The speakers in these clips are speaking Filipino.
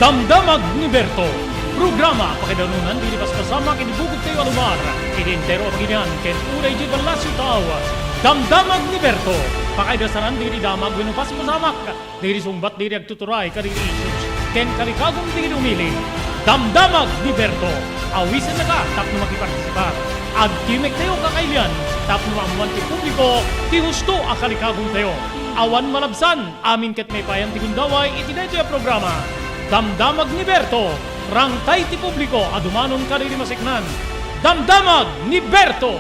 Damdamag ni Berto. Programa pakidanunan dilipas kasama kinibugod kayo alumar. Idintero paginian ken unay di balasyo tao. Damdamag ni Berto. Pakaidasaran diri damag winupas masamak. Diri sumbat diri agtuturay kadiri issues. Ken kalikagong diri umili. Damdamag ni Berto. Awisan na ka tap na makipartisipar. Agkimek tayo kakailian. Tap na maamuan ti publiko. Ti husto akalikagong tayo. Awan malabsan. Amin ket may payan ti gundaway itinadyo programa. Damdamag ni Berto. Rangtay ti publiko adumanon ka rin masiknan. Damdamag ni Berto.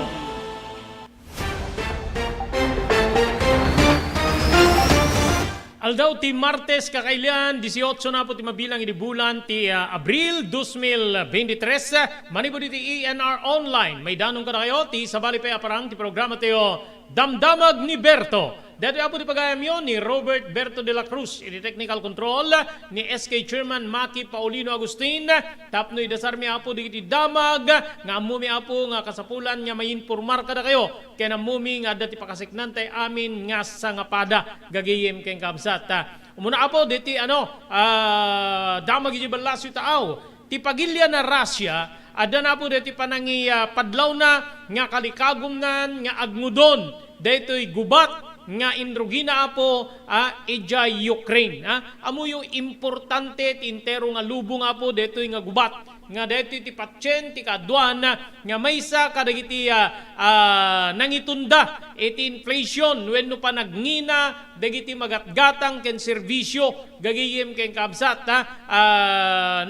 Aldaw ti Martes kakailian 18 na po ti mabilang ini bulan ti Abril 2023 manibo ti ENR online may danong ka na kayo ti sabali pa aparang ti programa tayo Damdamag ni Berto. Dito po di pagayam yun ni Robert Berto de la Cruz, ini technical control, ni SK Chairman Maki Paulino Agustin, tapno idasar mi apo di damag, nga mumi apo nga kasapulan nga may informar kada kayo, kaya mumi nga dati pakasiknan tay amin nga sa nga pada, gagayim keng kabsat. Umuna apo diti damag ijibalasyo taaw, ti pagilya na Russia, ada na po diti panangi padlaw na nga kalikagom nan nga agngudon, dito'y gubat, nga indrogina apo ija Ukraine. Amo yung importante tintero nga lubong apo deto'y nga gubat. Nga deto'y ti patsen, ti kaduan nga maysa kadagiti nangitunda iti inflation wenno pa nagngina dagiti magatgatang ken serbisyo gagayem ken kabsat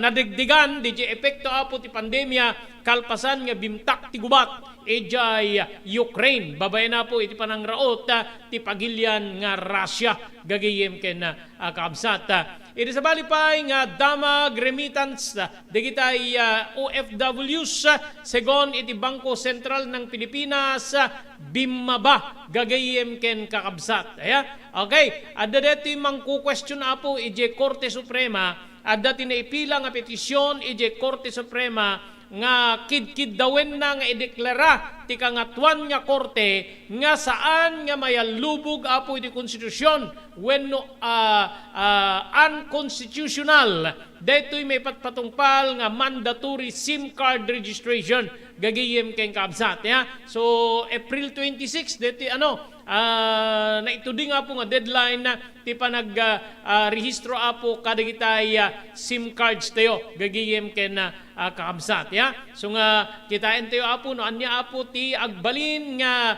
nadegdegan di epekto apo ti pandemya kalpasan nga bimtak ti gubat ejay Ukraine babay na po iti panangraot ti pagilyan nga Russia gagayem ken kabsat iti sabali pay nga damag remittance dagitay OFWs segon iti Bangko Sentral ng Pilipinas bimaba gagayem ken kakabsat okay adda deti mangku question apo ije Korte Suprema adda tinaipila nga petisyon ije Korte Suprema nga kid dawen na nga ideklara ti kangatuan nga korte nga saan nga mayalubog apo iti konstitusyon wenno unconstitutional daytoy may patpatungpal nga mandatory SIM card registration gagayem ken kabsat so April 26 deti na ituding apo nga deadline na ti panag rehistro apo kadagitay SIM cards tayo gagayem ken kakabsat so nga kitain tayo apo no anya apo ti agbalin nga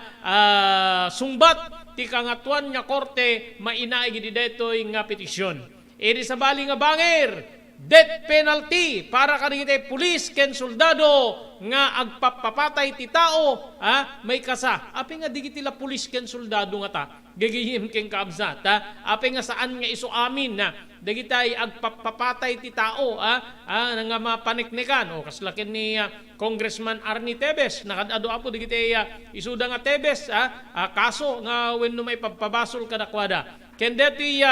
sungbat ti kangatuan nga korte mainaig di detoy nga petisyon iri sabali nga banger death penalty para kadagitay pulis ken soldado nga agpapapatay ti tao may kasa api nga digiti la pulis ken soldado nga ta gagayem ken kabsat api nga saan nga isu amin na dagitay agpapapatay ti tao nga mapaniknikan o kaslaken ni Congressman Arnie Tebes nakadado apo digitay isuda nga Tebes kaso nga wenno may pagpabasol kadakwada ken deti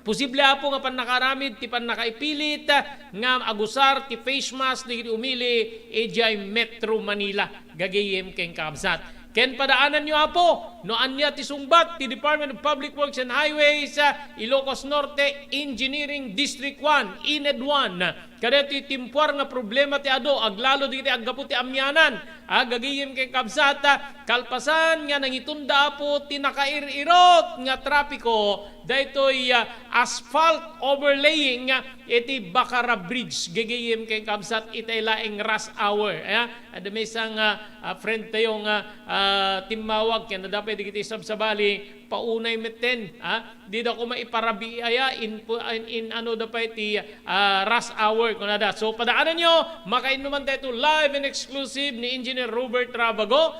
posible apo nga panakaramid ti panakaipilit nga agusar ti face mask di umili ejay Metro Manila gagayem ken kabsat ken padaanan nyo apo no anya ti sungbat ti Department of Public Works and Highways Ilocos Norte Engineering District 1 INED 1 kadto timpuar nga problema ti ado aglalo digiti aggapu ti amyanan gagayem ken kabsata kalpasan nga nangitunda apo ti nakairirot nga trapiko daytoy asphalt overlaying iti Bacara Bridge gagayem ken kabsat itay laeng rush hour ada may isang friend tayo nga timawag ken dapat digiti sabsabali paunay meten di da ko maiparabiaya in ano dapat ti rush hour kuna da so padaanan nyo makainuman tayo live and exclusive ni Engineer Robert Rabago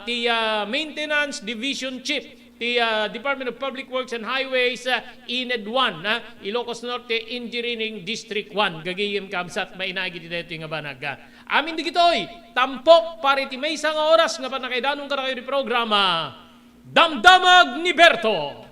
ti Maintenance Division Chief ti Department of Public Works and Highways INED 1 Ilocos Norte Engineering District 1 gagayem kamsat mainagi ti daytoy nga banag amin digitoy tampok pare ti maysa nga oras nga panakaidanong kada kayo di programa Damdamag ni Berto.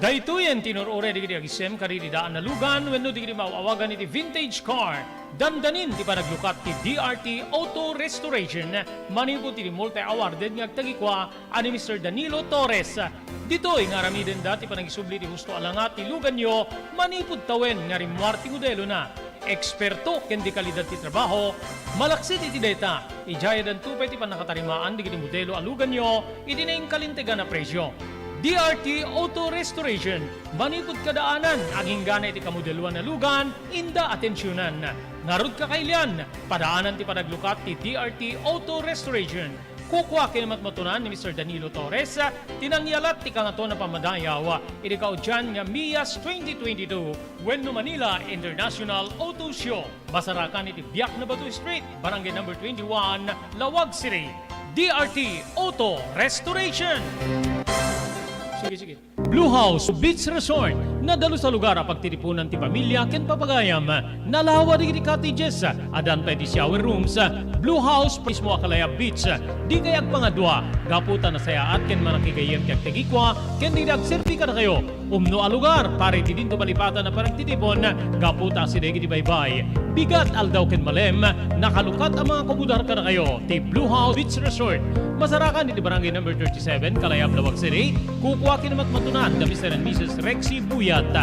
Daytoyen tinurure di agisem kari di daan na lugan wenno di mauawagan iti vintage car. Dandanin di panaglukat ti DRT Auto Restoration. Manipod ti multi-awarded nga agtagikwa ani Mr. Danilo Torres. Ditoy nga ramiden dati panagisubli ti husto alangat ti lugan nyo manipod tawen nga rimwar ti modelo na. Eksperto ken di kalidad ti trabaho, malaksit iti data. Ijaya dan tupay ti panakatarimaan di modelo alugan nyo, iti na kalintegan na presyo. DRT Auto Restoration, manipod kadaanan, aging gana iti kamodeluan na lugan, inda atensyonan. Narod kakailan, padaanan ti panaglukat ti DRT Auto Restoration. Kukwa kinamatmatunan ni Mr. Danilo Torres, tinangyalat ti kangato na pamadayaw, iti kaudyan nga MIAS 2022, Wenno Manila International Auto Show. Basarakan iti Biak na Batu Street, Barangay number 21, Lawag City. DRT Auto Restoration. Sige. Blue House Beach Resort, nadalo sa lugar a pagtitipunan ti pamilya ken papagayam. Nalawa di cottages, adan pa di shower rooms. Blue House mismo akalaya beach. Di kayag pangadwa, gaputan na saya at ken manakigayem kag tegikwa, ken di nagsertika na kayo. Umno a lugar, pare ti dinto malipatan na parang titipon, gaputa si degi di baybay. Bigat aldaw ken malem, nakalukat ang mga komudar ka na kayo. Ti Blue House Beach Resort. Masarakan iti barangay number 37, Kalayab, Lawag City. Kukwa kinamatmatunan da Mr. and Mrs. Rexy Buyat.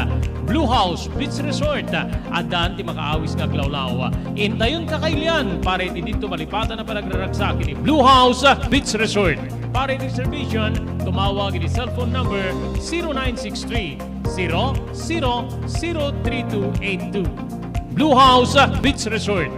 Blue House Beach Resort. Adan ti makaawis nga glawlaw. Intayon kakailian, pare ti dito malipatan na panagraragsak iti Blue House Beach Resort. Para iti reservation, tumawag iti cellphone number 0963 000232. Blue House Beach Resort.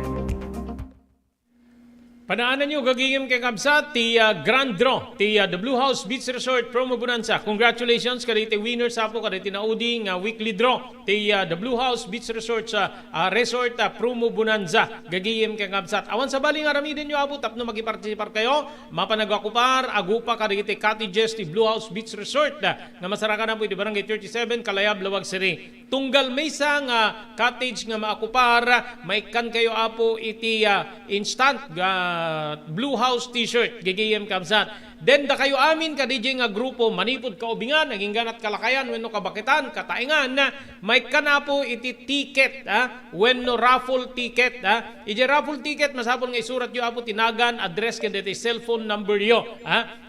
Panaanan nyo, gagingim kay Kabsat, ti Grand Draw, ti The Blue House Beach Resort Promo Bonanza. Congratulations, kaditi winners sa po, kaditi nauding weekly draw, ti The Blue House Beach Resort sa Resort Promo Bonanza. Gagingim kay Kabsat. Awan sa baling aramidin nyo abot, tapno magiparticipar kayo, mapanagakupar, agupa kaditi cottages, ti Blue House Beach Resort, nga masarakan na po, iti barangay 37, Kalayab, Lawag City. Tunggal may isang cottage nga maakupar, maikan kayo apo iti instant Blue House t-shirt, gigiyem kamsat. Then da kayo amin ka DJ nga grupo manipod kaubingan, naging ganat kalakayan, wenno kabakitan, kataingan na may kanapo iti ticket, wenno raffle ticket. Ije raffle ticket, masapon nga isurat yo apo tinagan, address ken deti cellphone number yo.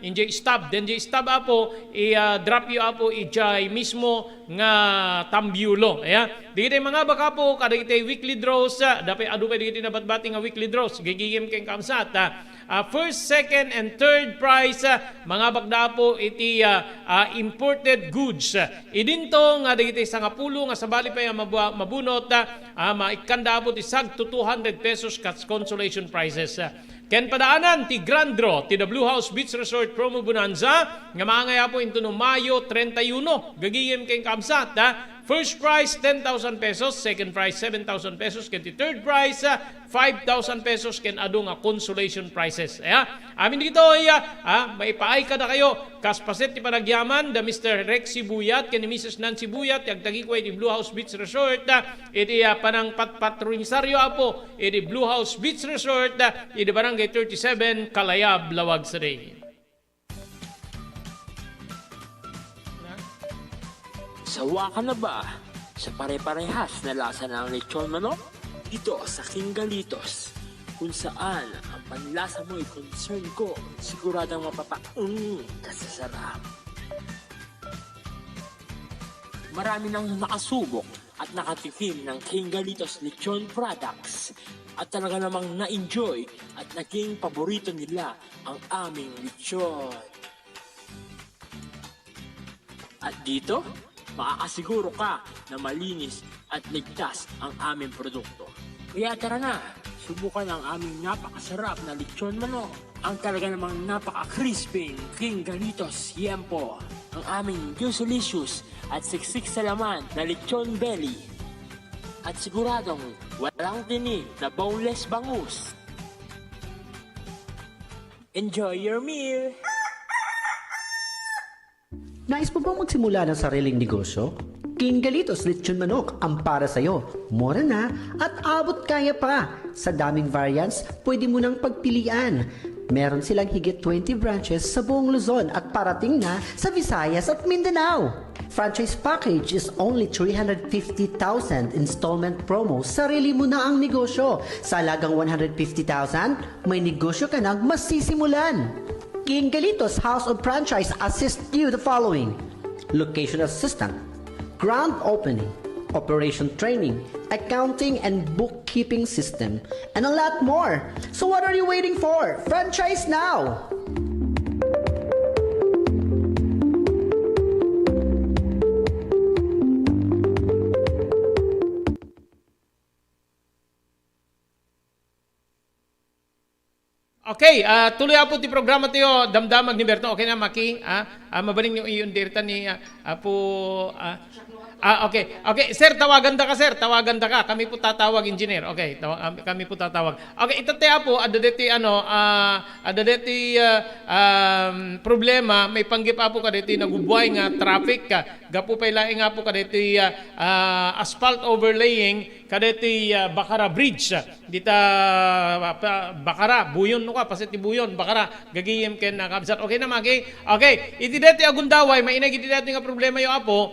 Inje stop, then je stop apo, i-drop yo apo ijay mismo nga tambyulo. Digiti mga baka po, kada iti weekly draws, dapat adu pa digiti nabatbati nga weekly draws, gigiyem keng kamsat. First, second, and third prize, mga bagda po iti imported goods. Idinto nga digiti sa nga pulo nga sabali pa yung mabunot, maikanda po ti sag to 200 pesos kat consolation prizes. Ken padaanan ti Grand Draw ti The Blue House Beach Resort Promo Bonanza nga maangaya po into no Mayo 31. Gagiyem keng kamsat. First prize 10,000 pesos, second prize 7,000 pesos, ken ti third prize 5,000 pesos ken adu nga consolation prizes. Amin dito maipaay ka na kayo kaspaset ti panagyaman da Mr. Rexy Buyat ken ni Mrs. Nancy Buyat yagtagi ko iti Blue House Beach Resort iti panang patronisaryo apo iti Blue House Beach Resort iti barangay 37 Kalayab, Lawag City. Sawa ka na ba sa pare-parehas na lasa ng lechon manok? Dito sa King Galitos, kung saan ang panlasa mo'y concern ko, siguradang kasasarap. Marami nang nakasubok at nakatikim ng King Galitos lechon products at talaga namang na-enjoy at naging paborito nila ang aming lechon. At dito, makakasiguro ka na malinis at ligtas ang aming produkto. Kaya tara na, subukan ang aming napakasarap na lechon manok. Ang talaga namang napaka-crispy King Galitos Yempo. Ang aming juicelicious at siksik sa laman na lechon belly. At siguradong walang tinig na boneless bangus. Enjoy your meal! Nais mo bang magsimula ng sariling negosyo? King Galitos Lechon Manok ang para sa'yo. Mura na at abot kaya pa. Sa daming variants, pwede mo nang pagpilian. Meron silang higit 20 branches sa buong Luzon at parating na sa Visayas at Mindanao. Franchise package is only 350,000 installment promo. Sarili mo na ang negosyo. Sa halagang 150,000, may negosyo ka nang masisimulan. King Galitos House of Franchise assists you the following: location assistant, grand opening, operation training, accounting and bookkeeping system, and a lot more. So what are you waiting for? Franchise now! Okay, tuloy po ti programa tayo, damdamag ni Berto. Okay na, Maki? Mabaling yung iyon dirta ni okay. Okay, sir, tawagan da ka, sir. Tawagan da ka. Kami po tatawag, engineer. Okay, kami po tatawag. Okay, itataya po, problema, may panggipa po kaditi nagubway nga traffic ka. Gapo pa ilaing nga po kaditi asphalt overlaying kaditi Bakara Bridge. Dita Bakara, buyon no ka, pasiti buyon, Bakara, gagiyem ken na kabsat. Okay na, Maki? Okay, iti deti agundaway, mainag iti deti nga problema yo apo,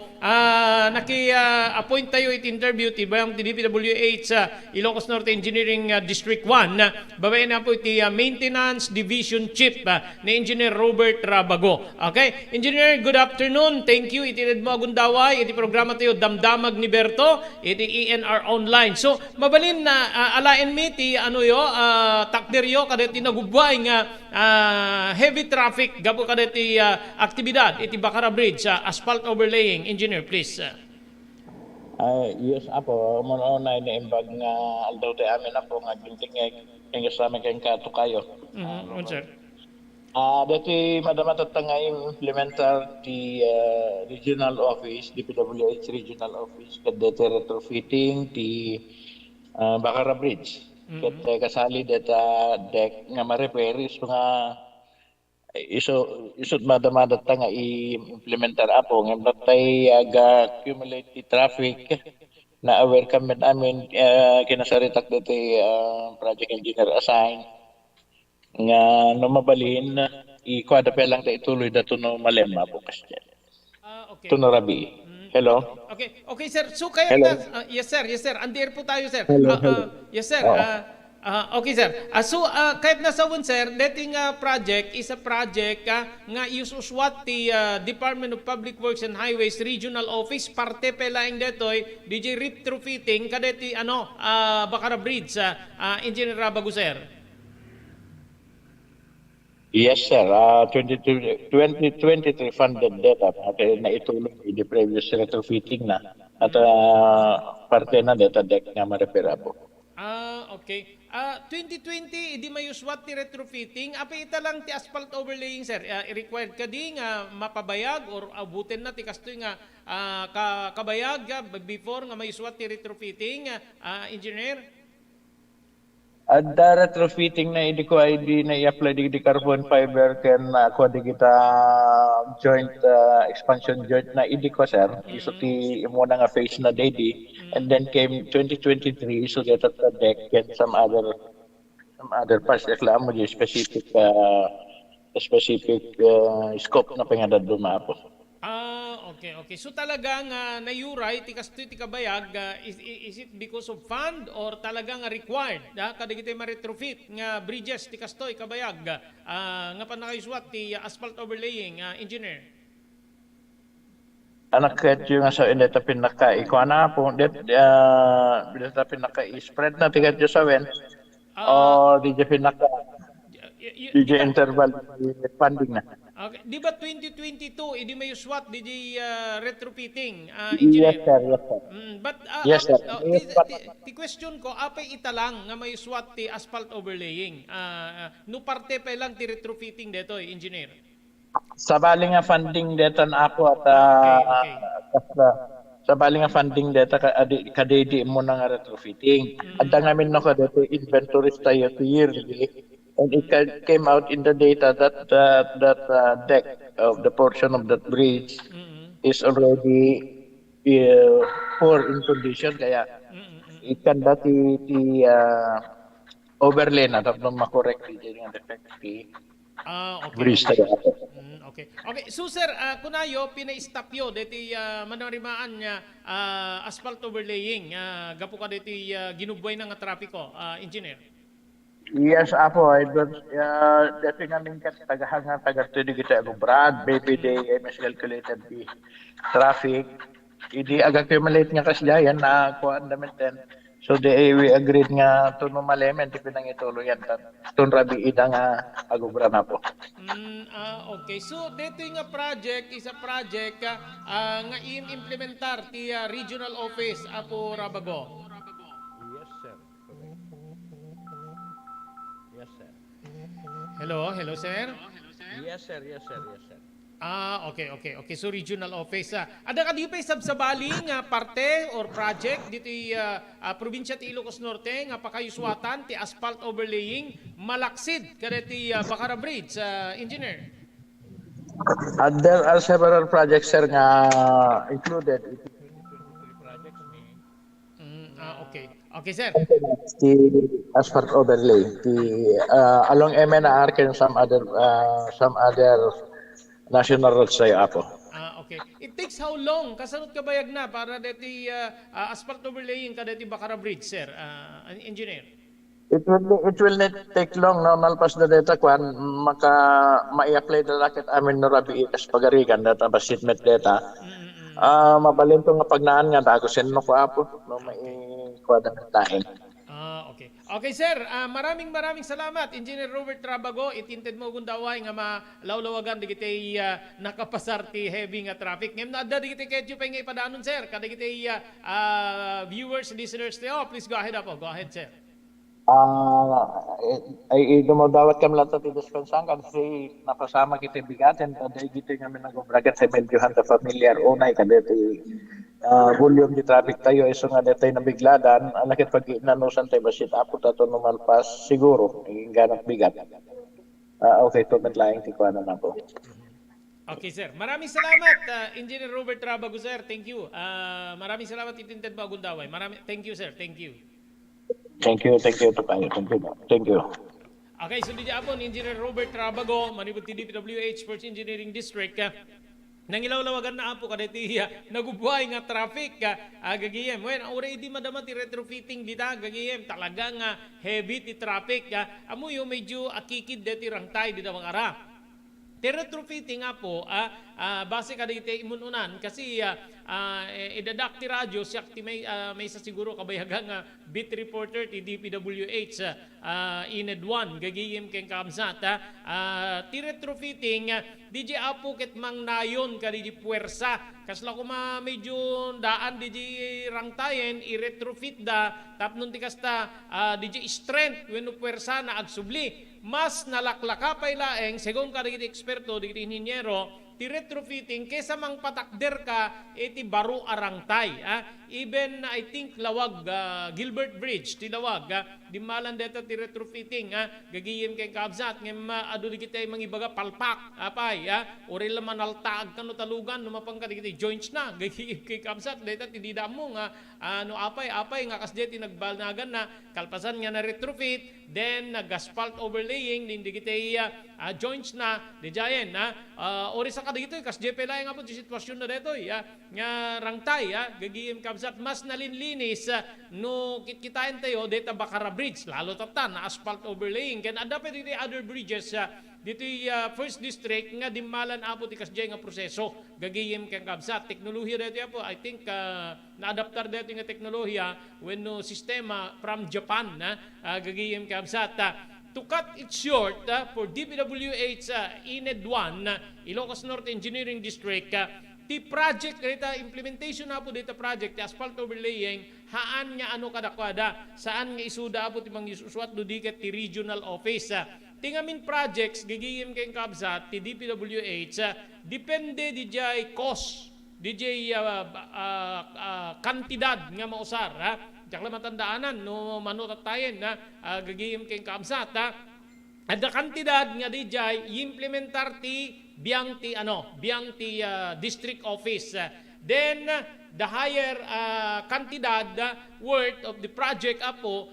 naki-appoint tayo interview ti bayang ti DPWH Ilocos Norte Engineering District 1 babayin na po iti Maintenance Division Chief ni Engineer Robert Rabago. Okay? Engineer, good afternoon. Thank you. Iti mo agundaway iti programa tayo Damdamag ni Berto iti ENR Online. So mabalin na alain mi ti takderyo kadeti nagubway nga heavy traffic gapo kadeti aktibidad iti Bakara Bridge asphalt overlaying. Engineer, please. Yes, apo, muna na iniimbag nga aldaw tayo amin apo nga gintingeg yung sa amin kayong kato kayo. Sir. Dati madamatat nga implementar di regional office, DPWH regional office, kadete retrofitting di Bakara Bridge. Kat kasali data deck nga ma-repair is mga isot madamadat nga i-implementar apo ng natay accumulate the traffic na aware kami amin kinasaritak dito project engineer assign nga no mabalin i-kwada pa lang tayo ituloy dato no malema po kasi Okay. tuno rabi. Hello? Okay, sir. So kaya yes sir. Andier po tayo, sir. Hello. Yes sir. Okay, sir. Kahit nasawon, sir, dating project is a project nga isuswat ti Department of Public Works and Highways Regional Office parte pelaing detoy DJ retrofitting kadeti Bakara Bridge Engineer Rabago, sir. Yes, sir. 2023 funded data at na itulong the previous retrofitting na at parte na data deck nga ma-repair po. Okay. 2020 idi mayuswat ti retrofitting api ita lang ti asphalt overlaying, sir. Required ka di nga mapabayag or abutin na ti kastoy nga kabayag before nga mayuswat ti retrofitting, engineer. At retrofitting na hindi ko ID na i-apply di carbon fiber ken ako di kita joint expansion joint na hindi ko, sir. So ti mo na nga phase na dedi and then came 2023 so that the deck and some other parts reklamo di specific scope na pangadad dumapo. Okay. So talagang nayuray ti kastoy ti kabayag is it because of fund or talagang required kada kita ma-retrofit nga bridges ti kastoy kabayag nga panakaiswat ti asphalt overlaying, engineer? Anak yung sa ineta pinaka-ikuana po deta pinaka-spread na tigat yung sawen o di pinaka DJ interval funding na. Okay. Di ba 2022 idi may uswat di retrofitting, engineer? Yes, sir. But Yes, sir. ti question ko apay ita lang nga may uswat ti asphalt overlaying. No parte pa lang ti retrofitting deto, engineer. Sa bali nga funding deta na ako at Okay. sa bali nga funding deta kadedi mo na nga retrofitting. At ngamin no kadete inventories tayo yearly. And it came out in the data that deck of the portion of that bridge is already poor in condition. Kaya it can dati overlay na tapos makorek yung defect Okay, Bridge okay. tayo ato. Okay. Okay, so sir, kunayo pina-stop yo deti manarimaan nga asphalt overlaying gapo ka deti ginubway na nga trapiko, engineer. Yes, apo, I don't, dati nga mingkat tagahanga taga-tuloy kita ako, Brad, baby day, MS calculated the traffic. Hindi accumulate nga kasdayan na kuhaan namin din. So we agreed nga to numalemen, di pinang ituloy yan. Tun rabi ida nga agubra na po. Okay. So dito nga project is a project nga implementar ti regional office apo Rabago. Yes, sir. Correct. Yes, sir. Hello, sir. Yes, sir. Yes, sir. Yes, sir. Okay. So regional office. Ada ka di pa sabsabaling parte or project dito probinsya ti Ilocos Norte nga pakayuswatan ti asphalt overlaying malaksid kada ti Bacara Bridge, engineer. And there are several projects, sir, nga included. Okay. Okay, sir. The asphalt overlay, along MNR and some other national roads tayo apo. Okay. It takes how long? Kasanot ka bayag na para deti asphalt overlaying kada ti Bacara Bridge, sir, engineer? It will not take long no nalpas na data kwan ma-apply na raket amin no rabi ikas pagarigan data basitmet data. Mabalento nga pagnaan nga dago sen no ko apo no mai kwada taing. Okay. Okay, sir. Maraming salamat, Engineer Robert Trabago. Itinted mo gundaway nga malawlawagan digiti nakapasar ti heavy nga traffic. Ngem na adda digiti ketyo pa nga ipadanon, sir. Kada digiti viewers, listeners tayo. Please go ahead apo. Go ahead, sir. Ay dumadawat kam lang ti dispensang kasi napasama kita bigaten paday gito nga minagobragat sa medyohan ta familiar unay kadeti volume di traffic tayo iso nga detay na bigladan alakit pag inanusan tayo basit apo tato numalpas siguro ganap bigat. Okay to medlaing ti kuana na po. Okay, sir. Maraming salamat, Engineer Robert Trabago, sir. Thank you. Maraming salamat itinted mo gundaway. Thank you, sir. Thank you. Thank you to kayo. Thank you. Okay, so di po ni Engineer Robert Trabago, manibot ti DPWH First Engineering District. Nangilawlawagan na po kada ti nagubuhay nga traffic gagiyem. When already madama ti retrofitting dita gagiyem talagang heavy ti traffic. Amuyo medyo akikid deti rangtay dita mga ara. Ti retrofitting nga po base kada iti imununan kasi idadak ti radyo siya ti may sa siguro kabayagang beat reporter ti DPWH Ined 1 gagiyem keng kamsat ti retrofitting DJ apo ket mang nayon kadi di puwersa kasla kuma medyo daan DJ rangtayen i-retrofit da tapnon ti kasta DJ strength wenno puwersa na agsubli mas nalaklaka pay laeng según kada iti eksperto digiti inhinyero ti retrofitting kesa mang patakder ka iti baro arangtay. Even I think lawag Gilbert Bridge ti lawag di malan deta ti retrofitting gagiyem kay kabsat ngem adu digiti mangibaga palpak apay ori laman altaag kano talugan no mapangka digiti joints na gagiyem kay kabsat deta ti didamo nga no apay nga kasdeti nagbalnagan na kalpasan nga na retrofit then nag-asphalt overlaying din digiti joints na di jayen ori sa kada ito kas JP laeng nga po ti sitwasyon na dito nga rangtay gagiyem kabsat mas nalinlinis no kitkitain tayo deta Bacara Bridge lalo tatan na asphalt overlaying ken adda pa diti other bridges dito first district nga dimmalan apo ti kasjay nga proseso gagiyem ken kabsat teknolohiya dito po I think na-adaptar dito nga teknolohiya wenno sistema from Japan gagiyem kabsat. To cut it short, for DPWH Ined 1, Ilocos Norte Engineering District, ti project dita implementation na po dita project ti asphalt overlaying haan nga ano kadakwada saan nga isuda po ti mangisusuat do diket ti regional office. Tingamin projects gigiyem kay kabsat ti DPWH depende DJ cost DJ kantidad nga mausar Jakla matandaanan no manutatayen na gagiyem keng kamsat Ada kantidad nga dijay implementar ti biang ti district office Then, the higher kantidad worth of the project apo,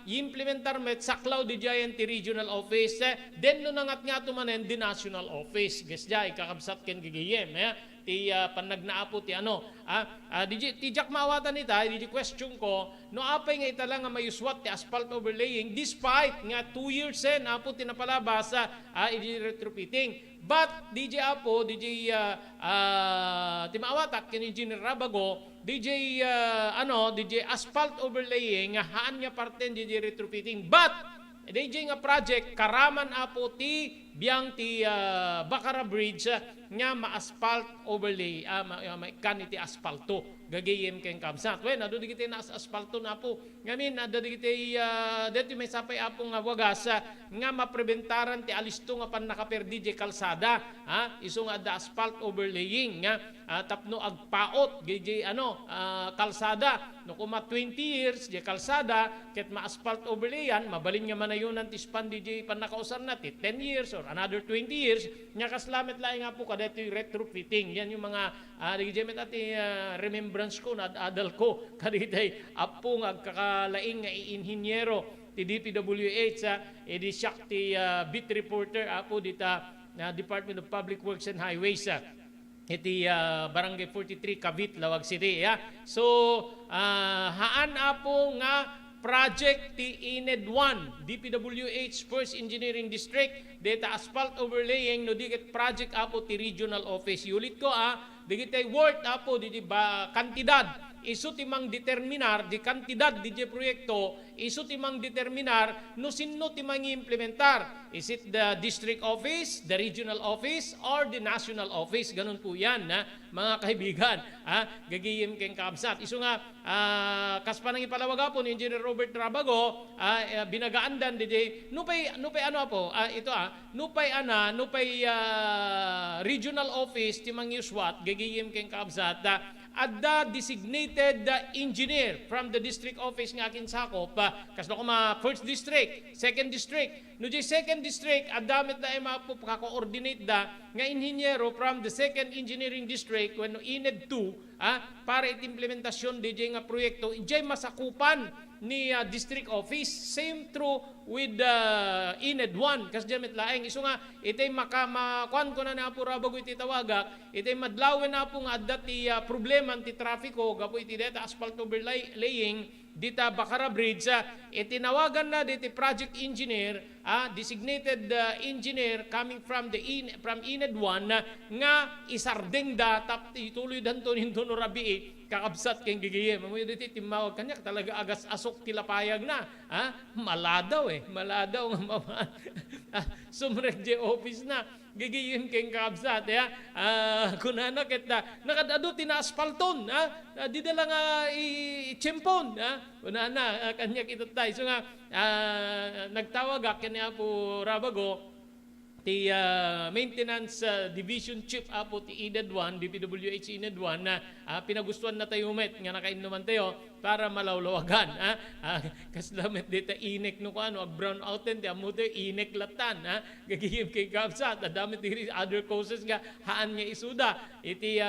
i-implementar met saklaw di giant regional office, then no nangat nga tumanen di national office. Guys, jay, kakabsat ken gigiyem. Ti panagnaapo ti ano. Ti jak maawatan ita, di question ko, no apay nga ita lang nga mayuswat ti asphalt overlaying, despite nga 2 years apo tinapalabas di retrofitting. But DJ Apo, DJ Timaawatak, kin Engineer Rabago, DJ DJ asphalt overlaying nga haan nga parte DJ retrofitting. But DJ nga project karaman apo ti biyang ti Bacara Bridge nga ma-asphalt overlay, kan iti asphalto gagayem ken kamsat. Wen adu digiti na asphalto na po. Ngamin adu digiti deti may sapay apo nga wagas nga mapreventaran ti alisto nga pan nakaperdi di kalsada, isu nga da asphalt overlaying nga tapno agpaot gayjay kalsada no kuma 20 years di kalsada ket ma-asphalt overlayan mabalin nga manayunan ti span di pan nakausar na ti 10 years or another 20 years nya kaslamet laing nga po kada ti retrofitting. Yan yung mga digjemet ati remembrance ko na adal ko kaditay apo nga kakalaing nga inhinyero ti DPWH edi siak ti beat reporter apo dita Department of Public Works and Highways iti Barangay 43 Cavite Lawag City. So haan apo nga project ti INED 1 DPWH First Engineering District data asphalt overlaying no digit project apo ti regional office. Ulit ko digitay worth apo di ba kantidad isu timang determinar di kantidad di proyekto isu timang determinar no sinno timang implementar. Is it the district office, the regional office, or the national office? Ganun po yan mga kaibigan. Gagiyim keng kamsat. Isu nga kaspanang ipalawaga po ni Engineer Robert Trabago binagaandan di nupay ano po nupay regional office timang yuswat gagiyim keng kamsat adda designated engineer from the district office nga akin sakop kasno ko first district, second district. No di second district adamit na mapaka-coordinate da nga inhinyero from the second engineering district when INED 2 para implementasyon DJ nga proyekto ijay masakupan ni district office. Same true with INED 1 kas jamit laeng isu nga itay makakuan ko na na apura bago iti tawagak itay madlawen na po nga adda ti problema ti trafiko gapo iti deta asphalt overlaying dita Bacara Bridge itinawagan na diti project engineer designated engineer coming from INED 1 nga isardeng da tap ituloy danto ninto no rabii kakabsat keng gigiyem mo diti timawag kanya talaga agas asok tilapayag na maladaw maladaw nga sumrek je office na gigiyem keng kakabsat kunana ket nakadado tina asphalton di dala nga i-chempon kunana kanya kitutay so nga nagtawag kanya po Rabago ti maintenance division chief apo ti INED 1 DPWH INED 1 na pinagustuhan na tayo met nga nakainuman tayo para malawlawagan kaslamet dita inek no kano brown outen ti amuto inek latan gagihim kay kapsat adamit ti other causes nga haan nga isuda iti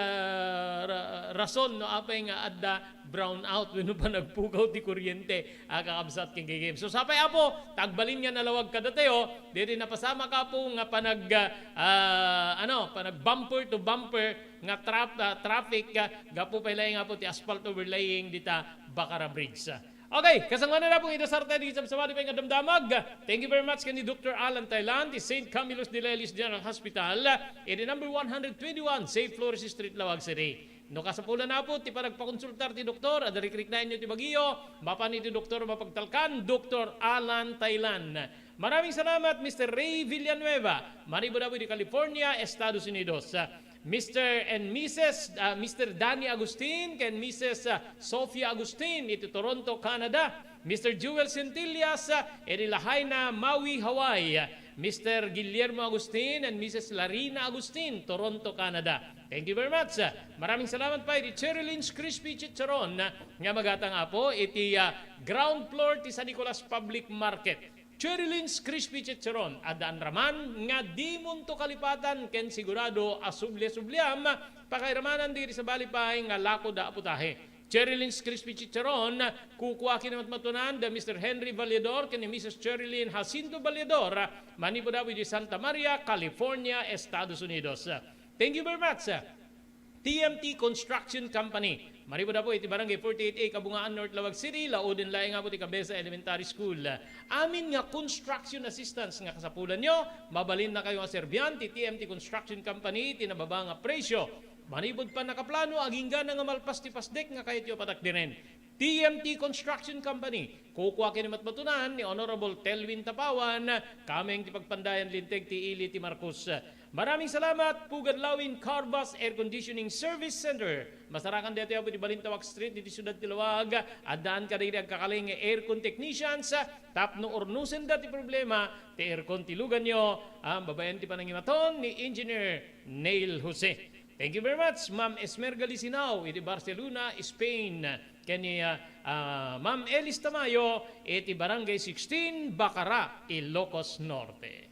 rason no apay nga adda brown out wenno pa nagpugaw ti kuryente kakabsat king gigim. So sapay apo tagbalin nga nalawag kada tayo diri napasama ka po nga panag bumper to bumper nga traffic gapo pala nga po ti asphalt overlaying dita Bacara Bridge. Okay, kasangana na po ito sa arta di sa samadi pa nga damdamag. Thank you very much kani Dr. Alan Thailand, di St. Camillus de Lelis General Hospital, in number 121, Safe Flores Street, Lawag City. No kasapulan na po, ti pa nagpakonsultar ti doktor, adarikrik na inyo ti Baguio, mapan ti doktor mapagtalkan, Dr. Alan Thailand. Maraming salamat, Mr. Ray Villanueva, Manibo na po di California, Estados Unidos. Mr. and Mrs. Mr. Danny Agustin and Mrs. Sofia Agustin, iti Toronto, Canada. Mr. Jewel Centillas, iti Lahaina, Maui, Hawaii. Mr. Guillermo Agustin and Mrs. Larina Agustin, Toronto, Canada. Thank you very much. Maraming salamat pa iti Cherry Lynch Crispy Chicharon nga magatang apo iti ground floor ti San Nicolas Public Market. Cherilyn's Crispy Chicharon, adaan raman nga di munto kalipatan ken sigurado asuble-subliam pakairamanan diri sa balipay nga lako da aputahe. Cherilyn's Crispy Chicharon, kukuha kinamat matunan da Mr. Henry Valledor ken ni Mrs. Cherilyn Jacinto Valledor, manipudawi di Santa Maria, California, Estados Unidos. Thank you very much. TMT Construction Company. Maribuda po iti barangay 48A Kabungaan North Lawag City, laodin laing nga po ti Cabeza Elementary School. Amin nga construction assistance nga kasapulan nyo, mabalin na kayo nga serbiyan ti TMT Construction Company, tinababa nga presyo. Manibod pa nakaplano, aging gana nga malpas ti pasdek nga kahit yung patakdirin. TMT Construction Company, kukuha kinimat matunan ni Honorable Telvin Tapawan, kaming ti pagpandayan linteg ti Ili ti Marcos. Maraming salamat, Pugad Lawin Carbus Air Conditioning Service Center. Masarakan dito yung di Balintawak Street, dito Siyudad Tilawag. Adaan ka rin ang kakaling aircon technicians. Tapno ornusen dati problema, ti aircon tilugan nyo. Babayan ti panangimaton ni Engineer Neil Jose. Thank you very much, Ma'am Esmerga Lisinao, iti Barcelona, Spain. Kani Ma'am Elis Tamayo, iti Barangay 16, Bacara, Ilocos Norte.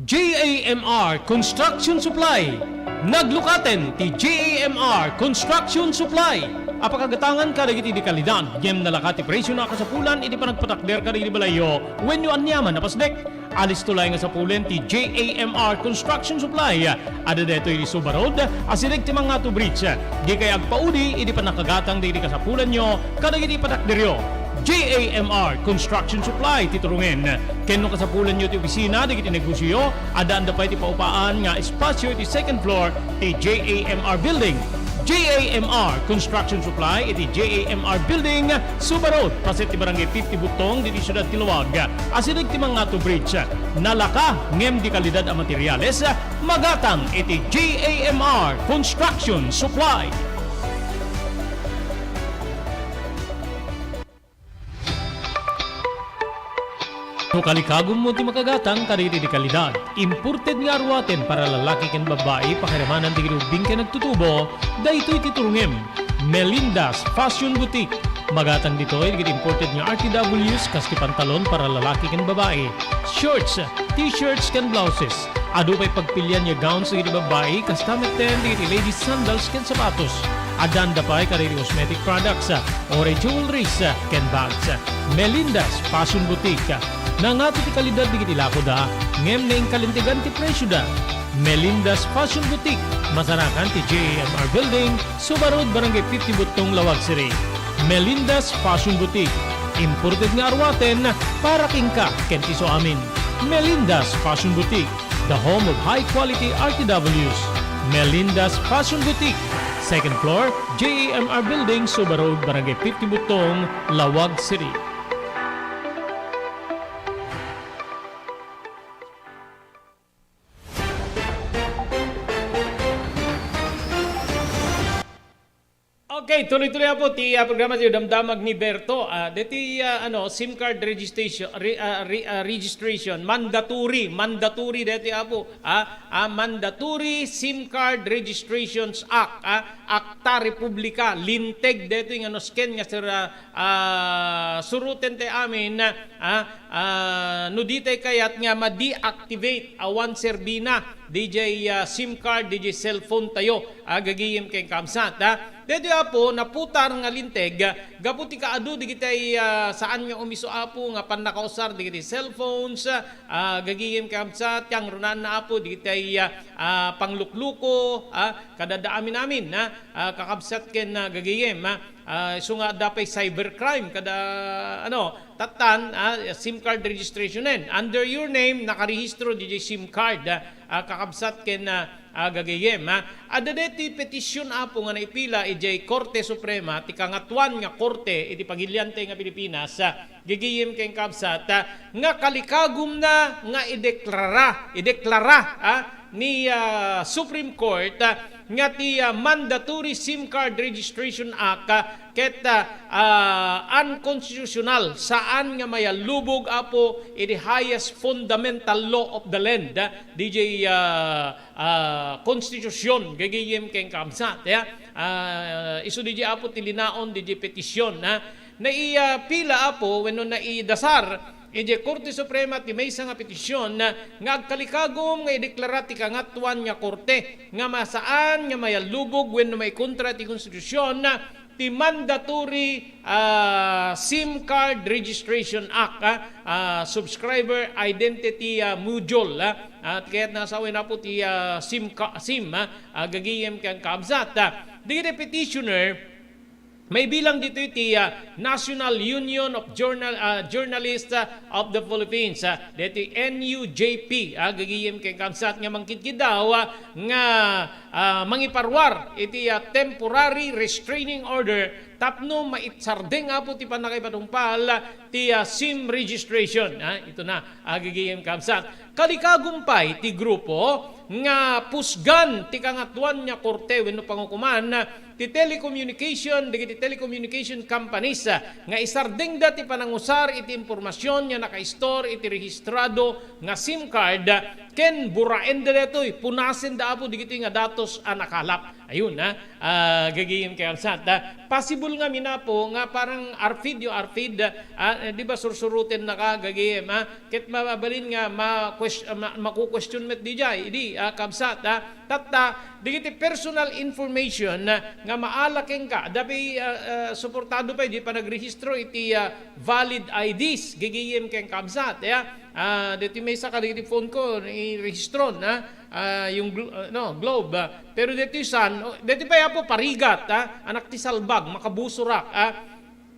JAMR Construction Supply. Naglukaten ti JAMR Construction Supply. Apakagatangan ka dagiti di kalidad. Yem nalakati presyo na kasapulan iti panagpatakder ka di balayo. When you anyaman na pasdek. Alis tulay nga sa pulen ti JAMR Construction Supply. Ada deto iti Subarod. Asirig ti mga to bridge. Di kay agpaudi iti panakagatang di kasapulan nyo. Kadagiti patakderyo. JAMR Construction Supply titurungen. Kenno kasapulan nyo ti opisina dagiti negosyo, adaan da pa iti paupaan nga espasyo iti second floor ti JAMR Building. JAMR Construction Supply iti JAMR Building, Subarod, paset ti barangay 50 Butong diti Siyudad Tilawag. Asinig ti mga to bridge. Nalaka ngem di kalidad a materyales, magatang iti JAMR Construction Supply. No kalikagom mo ti makagatang kariti di kalidad. Imported nga arwaten para lalaki ken babae pakiramanan ti ginubing ken nagtutubo, daytoy titurungem. Melinda's Fashion Boutique. Magatang ditoy digit imported nga RTWs kas ti pantalon para lalaki ken babae. Shorts, t-shirts ken blouses. Adu pay pagpilian nga gowns digit babae kas tameten digit ladies sandals ken sapatos. Adanda pay kariti cosmetic products, ore jewelries ken bags. Melinda's Fashion Boutique. Nangato ti kalidad digiti lako da, ngem na kalintigan ti presyo da. Melinda's Fashion Boutique, masarakan ti JAMR Building, Subarod, Barangay 50 Butong, Lawag City. Melinda's Fashion Boutique, imported nga arwaten para kingka ken iso amin. Melinda's Fashion Boutique, the home of high-quality RTWs. Melinda's Fashion Boutique, second floor, JAMR Building, Subarod, Barangay 50 Butong, Lawag City. Okay, tuloy-tuloy po ti programa ti damdamag ni Berto. Deti SIM card registration registration mandatory deti apo. Mandatory SIM card Registrations Act, Akta Republika linteg deti nga sken nga sir suruten te amin no ditay kayat nga ma-deactivate awan serbina DJ SIM card, DJ cellphone tayo, gagiyim kay kamsat. Dito apo, naputar nga linteg, gaputi ka adu, di kitay saan nga umiso apo, nga panakausar, di kitay cellphones, gagiyim kay kamsat, yang runan na apo, di kitay panglukluko, kadadaamin namin, kakabsat ken gagiyim, so nga dapay cybercrime, tatan, SIM card registrationen. Under your name, nakarehistro DJ SIM card, kakabsat ken gagayem. Adadeti petisyon apo nga naipila ijay Korte Suprema, ti kangatuan nga korte, iti pagilyante nga Pilipinas, gagayem ken kabsat, nga kalikagum na nga ideklara ni Supreme Court nga ti Mandatory SIM Card Registration Act ket unconstitutional saan nga mayalubog apo iti highest fundamental law of the land DJ konstitusyon gagayem ken kamsat isu DJ apo tilinaon DJ petisyon na pila apo wenno naidasar ije Korte Suprema ti maysa nga petisyon na nga agkalikagom nga ideklara ti kangatuan nga korte nga masaan nga mayalubog wenno may kontra ti konstitusyon na ti mandatory SIM card registration act subscriber identity module at kaya't nasawin na po ti SIM gagiyem kang kabsat di petitioner may bilang dito iti National Union of Journalists of the Philippines. Dito NUJP. Gagiyem kay kamsat nga mangkitki daw nga mangiparwar iti temporary restraining order tapno maitsardeng apo ti panakay patungpal ti SIM registration. Ito na gagiyem kamsat. Kalikagumpay ti grupo nga pusgan ti kangatuan nya korte wenno pangukuman ti telecommunication digiti telecommunication companies nga isardeng dati panangusar iti impormasyon nga naka-store iti rehistrado nga SIM card ken buraen detoy punasen da apo digiti nga datos nakalap. Ayun gagiyem kay amsat. Possible nga minapo nga parang ARFID di ba sursurutin na ka gagiyem ket mababalin nga maku-question met dijay di kabsat tatta digiti personal information nga maalaking ka dabi suportado pa di pa nagrehistro iti valid IDs gigiyem kay kabsat dito may sa digiti phone ko i-rehistron yung globe pero dito dito pa yapo parigat anak ti salbag makabusurak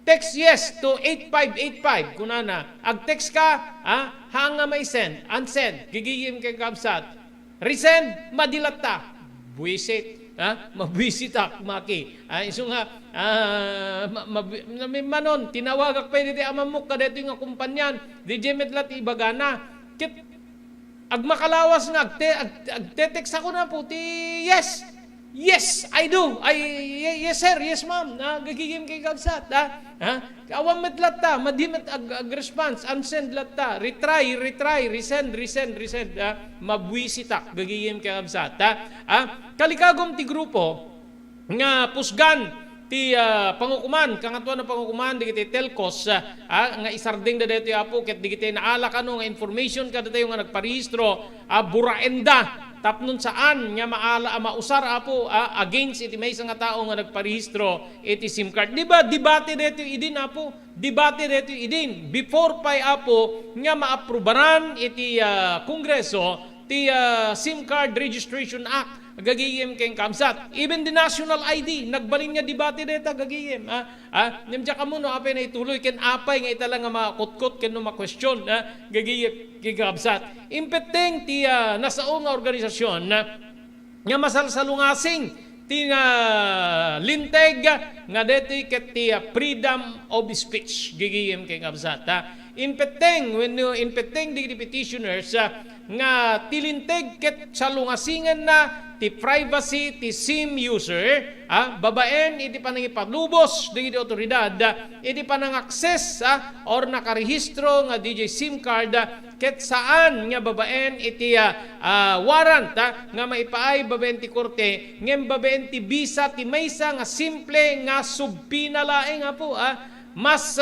text yes to 8585 kunana ag text ka hanga may send unsend gigiyem kay kabsat resend madilatta buisit mabwisit maki iso nga manon tinawagak pa diti amamuk kadito nga kumpanyan di jemetlat ibagana kit agmakalawas nga agtetext ako na puti yes I do yes sir yes ma'am gagigim kay kabsat awam metlat ta madimet ag-response unsend latta retry resend mabwisitak gagigim kay kabsat kalikagom ti grupo nga pusgan ti pangukuman kangatuan na pangukuman digiti telcos nga isardeng da dito apo ket digiti naala kano nga information kada tayo nga nagparehistro buraenda tapnon saan nga mausar apo against iti maysa nga tao nga nagparehistro iti SIM card. Di ba debate dito idin apo? Debate dito idin before pay apo nga maaprubaran iti Kongreso ti SIM card registration act gagiyem keng kamsat. Even the national ID nagbalin nga debate dito gagiyem nimja kamo no apay na ituloy ken apay nga itala nga makutkot ken no ma-question gagiyem keng kamsat. Impeteng ti nasao nga organisasyon nga masalsalungasing ti linteg nga detoy ket ti freedom of speech gigiyem keng kamsat. Impeteng di petitioners nga tilinteg ket salungasingan na ti privacy ti SIM user babaen iti panangipalubos digiti otoridad iti panang-access or nakarehistro nga DJ SIM card ket saan nga babaen iti warrant nga maipaay babaen ti korte ngem babaen ti bisa ti maysa nga simple nga subpinalaeng po mas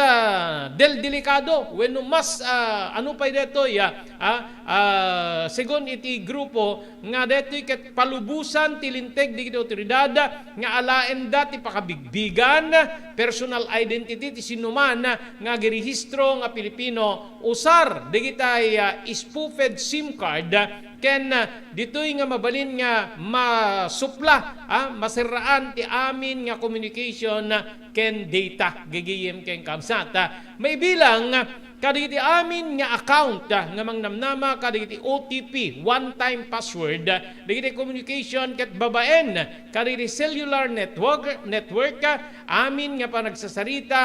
delikado wenno mas ano pa dito segon iti grupo nga dito ket palubusan tilinteg digiti otoridad nga alaen dati pakabigbigan personal identity ti sinuman nga girehistro nga Pilipino usar digitay spoofed SIM card ken ditoy nga mabalin nga masupla masiraan ti amin nga communication ken data gigiyem ken kamsat may bilang kadagiti amin nga account nga mangnamnama kadagiti OTP one time password dagiti communication ket babaen kadagiti cellular network amin nga panagsasarita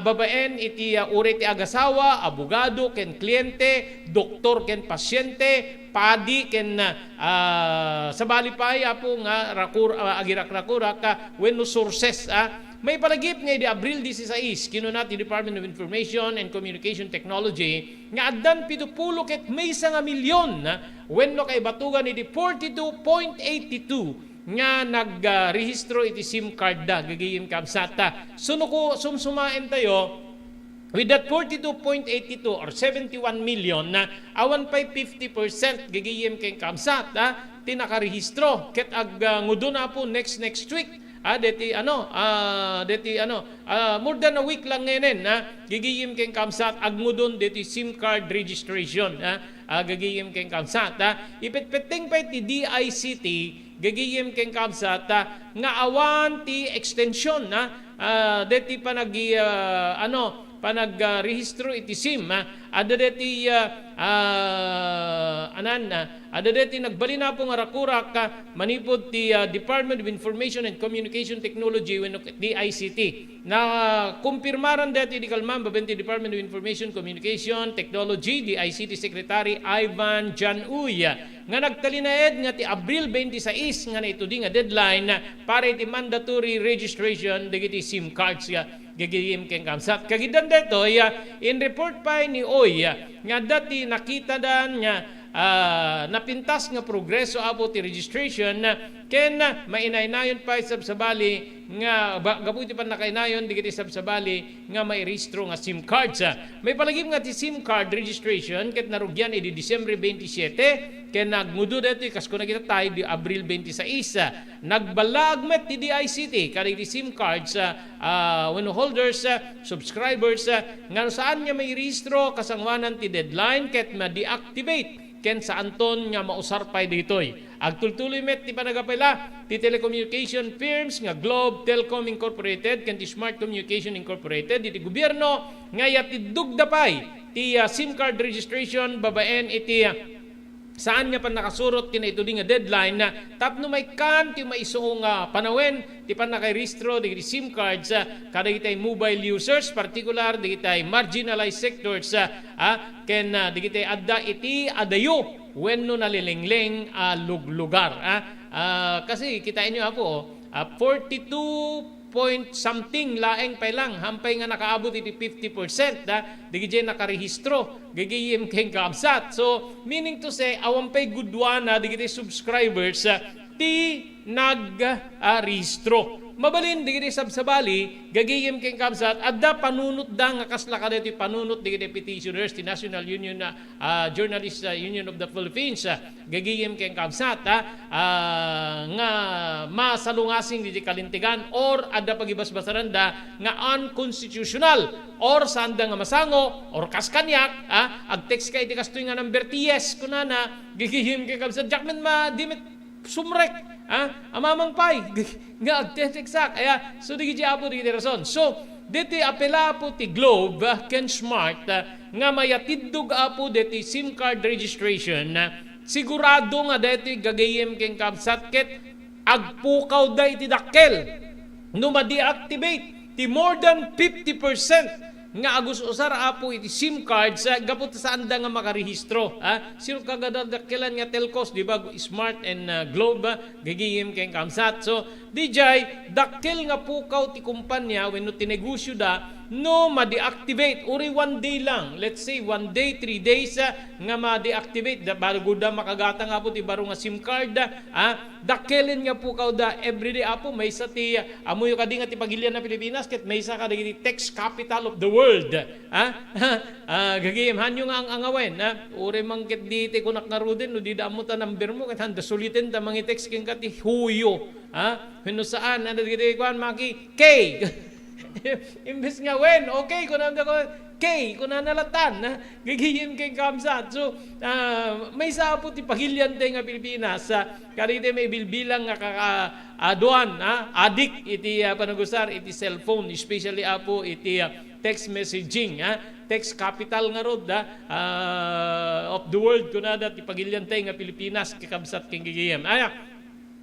babaen iti uri ti agasawa abogado ken kliyente doktor ken pasyente padi ken sabali pay apo nga agirak-rakurak wenno sources may palagip nga di Abril 16 kinunat ti Department of Information and Communication Technology nga addan 70 ket maysa nga milyon wenno kay batugan iti 42.82 nga nagrehistro iti SIM card da gagayem kamsata. Suno ko sumsumain tayo with that 42.82 or 71 million na awan pa'y 50% gagayem kay kamsat tinakarehistro ket ag ngudo na po next week more than a week lang ngayon gigiyim keng kamsat agmudon deti SIM card registration gagiyim keng kamsat ipetpeting pa ti DICT gagiyim keng kamsat nga awan ti extension deti panagi panag-rehistro iti SIM ada deti ada deti nagbalina po nga rakurak manipod ti Department of Information and Communication Technology wenno DICT na kumpirmaran deti di kalman babenti Department of Information Communication Technology DICT Secretary Ivan Januy nga nagtalinaed nga ti Abril 26 nga na ito di nga deadline para iti mandatory registration dagiti SIM cards gagayim keng kamsat. Kagidan dito, in report pa ni Oy, nga dati nakita dan nga napintas nga progreso abo ti registration ken mainaynayon pa sabsabali nga gaputi pa nakainayon digiti sabsabali nga may rehistro nga SIM cards. May palagim nga ti SIM card registration ket narugyan idi Disyembre 27 ken nagmudo dito kasko nakita tayo di Abril 26 nagbalag met ti DICT kada ti SIM cards when holders subscribers nga saan nga may rehistro kasangwanan ti deadline ket ma-deactivate ken sa Anton nga mausar pay ditoy. Agtultuloy met ti panagapela ti telecommunication firms nga Globe Telecom Incorporated ken ti Smart Communication Incorporated iti gobyerno nga yatidug dapay ti SIM card registration babaen iti saan nga pa nakasurot tina ito nga deadline na tapno may kan ti maisong panawen ti panakairehistro digiti SIM cards kada itay mobile users particular digitay marginalized sectors ken digitay adda iti adayo wenno nalilingleng lugar kasi kitain nyo po 42 point something laeng pa lang hampay nga nakaabot iti 50% digiti nakarehistro gagayim keng kamsat. So meaning to say awampay gudwana digiti subscribers ti nagrehistro. Mabalin digiti sabsabali gagayim keng kamsat adda panunot da nga kasla kada ti panunot digiti petitioners ti National Union Journalists Union of the Philippines gagayim keng kamsat nga masalungasing digiti kalintigan or adda pagibasbasaran da nga unconstitutional or sanda nga masango or kaskanyak ag-text kay ti kastoy nga number TS kunana gagayim keng kamsat jakmen dimit sumrek amamang pay nga agteteksak so digiti apo digiti rason so diti apela po ti Globe ken Smart nga mayatiddog apo diti SIM card registration sigurado nga diti gagayem ken kamsat ket agpukaw da iti dakkel no ma-deactivate ti more than 50% nga agus usar apo iti SIM cards gapot sa anda nga makarehistro sino kagadadakilan nga telcos di ba Smart and Globe gagayem keng kamsat so DJ dakkel nga pukaw ti kumpanya wenno ti negosyo da no ma-deactivate uri 1 day lang let's say 1 day 3 days nga ma-deactivate bago da makagata nga po ti baro nga SIM card dakkelin nga pukaw da everyday apo may sa ti amuyo kadi nga ti pagilian na Pilipinas ket may sa kadagiti text capital of the world gagayem hanyo nga ang angawen uri mangket di ti kunak nga ruden no di damo ta number mo ket handa sulitin ta mangi text ken kati huyo hino saan gidi kuan maki K imbes nga wen okay kunan ko K kunan nalatan gigiyim kay kamsat so may sa po ti pagilian tay nga Pilipinas kadite may bilbilang nga aduan adik iti panagusar iti cellphone especially apo iti text messaging text capital nga rod of the world kunada ti pagilian tay nga Pilipinas kakabsat king gigiyem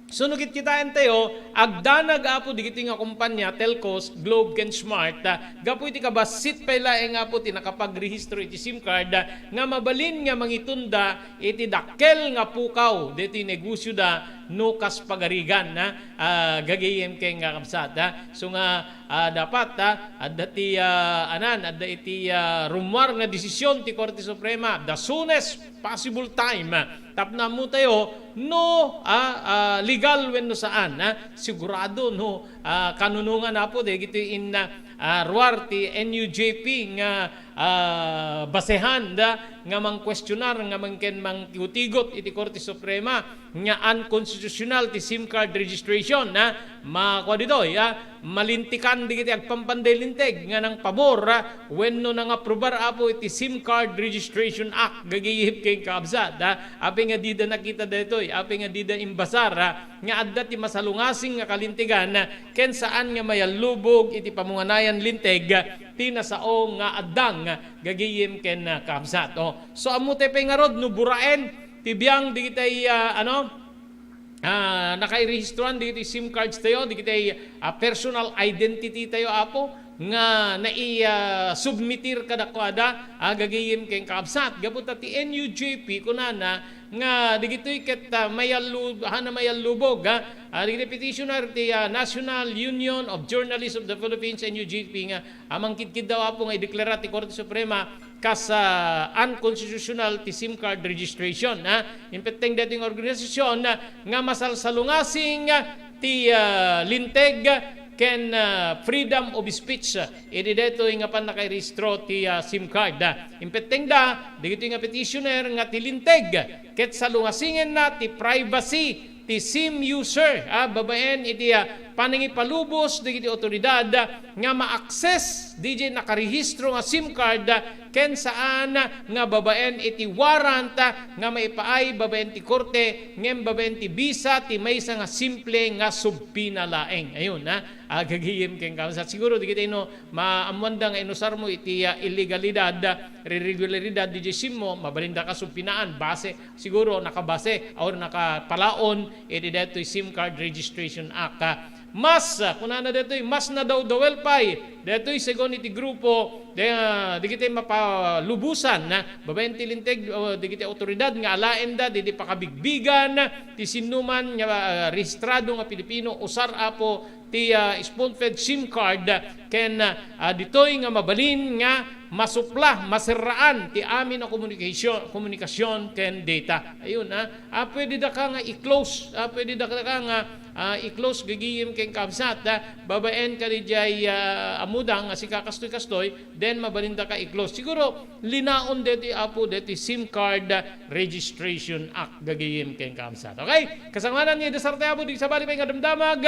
sunugit kitaan tayo, agdanag apo digiti nga kumpanya, telcos, Globe, ken Smart, gapo iti kabasit pala nga po ti nakapagrehistro iti SIM card, nga mabalin nga mangitunda iti dakkel nga pukaw, diti negosyo da, nukas pagarigan na gagayem kay nga kapsat. So nga dapat adda ti adda iti rumwar nga desisyon ti Korte Suprema the soonest possible time. Tapna mo tayo no legal wenno saan sigurado no kanunungan na po dagiti in ruar ti NUJP nga basehan nga mang questionar nga mangken mang tigot iti Korte Suprema nga unconstitutional ti SIM card registration makwa ditoy malintikan digiti agpampanday linteg nga nang pabor wenno nang aprobar apo iti SIM card registration act gagihip kay kabsat api nga dida nakita ditoy api nga dida imbasar nga adda ti masalungasing nga kalintigan ken saan nga mayalubog iti pamunganayan linteg ti nasao nga addang gagihim ken kabsat. So amo te pengarod no buraen tibiyang digitay nakairehistruan digiti SIM cards tayo, digiti personal identity tayo apo nga submitir kada kuada gagayim kay kabsat gaputa ti NUJP kunana nga digitoy ket mayalubog digiti petitioner ti National Union of Journalists of the Philippines NUJP nga amang kidkid daw apo nga ideklara ti Korte Suprema kas unconstitutional ti SIM card registration impeteng dating organisasyon nga masalsalungasing ti linteg ken freedom of speech idi deto nga pan nakairehistro ti SIM card impeteng digito nga petitioner nga tilinteg ket salungasingen na ti privacy ti SIM user babaen iti panangipalubos digiti otoridad nga ma-access DJ nakarehistro nga SIM card ken saan nga babaen iti warrant nga maipaay babaen ti korte ngem babaen ti bisa ti maysa nga simple nga subpina laeng ayun gagiyem ken kabsat siguro digiti no maamwanda nga inusar mo iti illegalidad irregularidad DJ SIM mo mabalinda ka subpinaan base siguro nakabase or nakapalaon iti detoy SIM card registration act mas kunana detoy mas na daw dawelpay detoy segon iti grupo digiti mapalubusan babaen ti linteg digiti otoridad nga alaen didi pakabigbigan ti sinuman nga rehistrado nga Pilipino usar apo ti spoon-fed SIM card ken ditoy nga mabalin nga masupla masiraan ti amin na komunikasyon ken data ayun pwede da ka nga i-close pwede da ka nga i-close gagiyim ken kabsat babaen ka dijay amudang si kakastoy then mabalinda ka i-close siguro linaon deti apo deti SIM card registration act gagiyim ken kabsat okay kasanglanan ni desarte apo di sabali pa nga damdamag.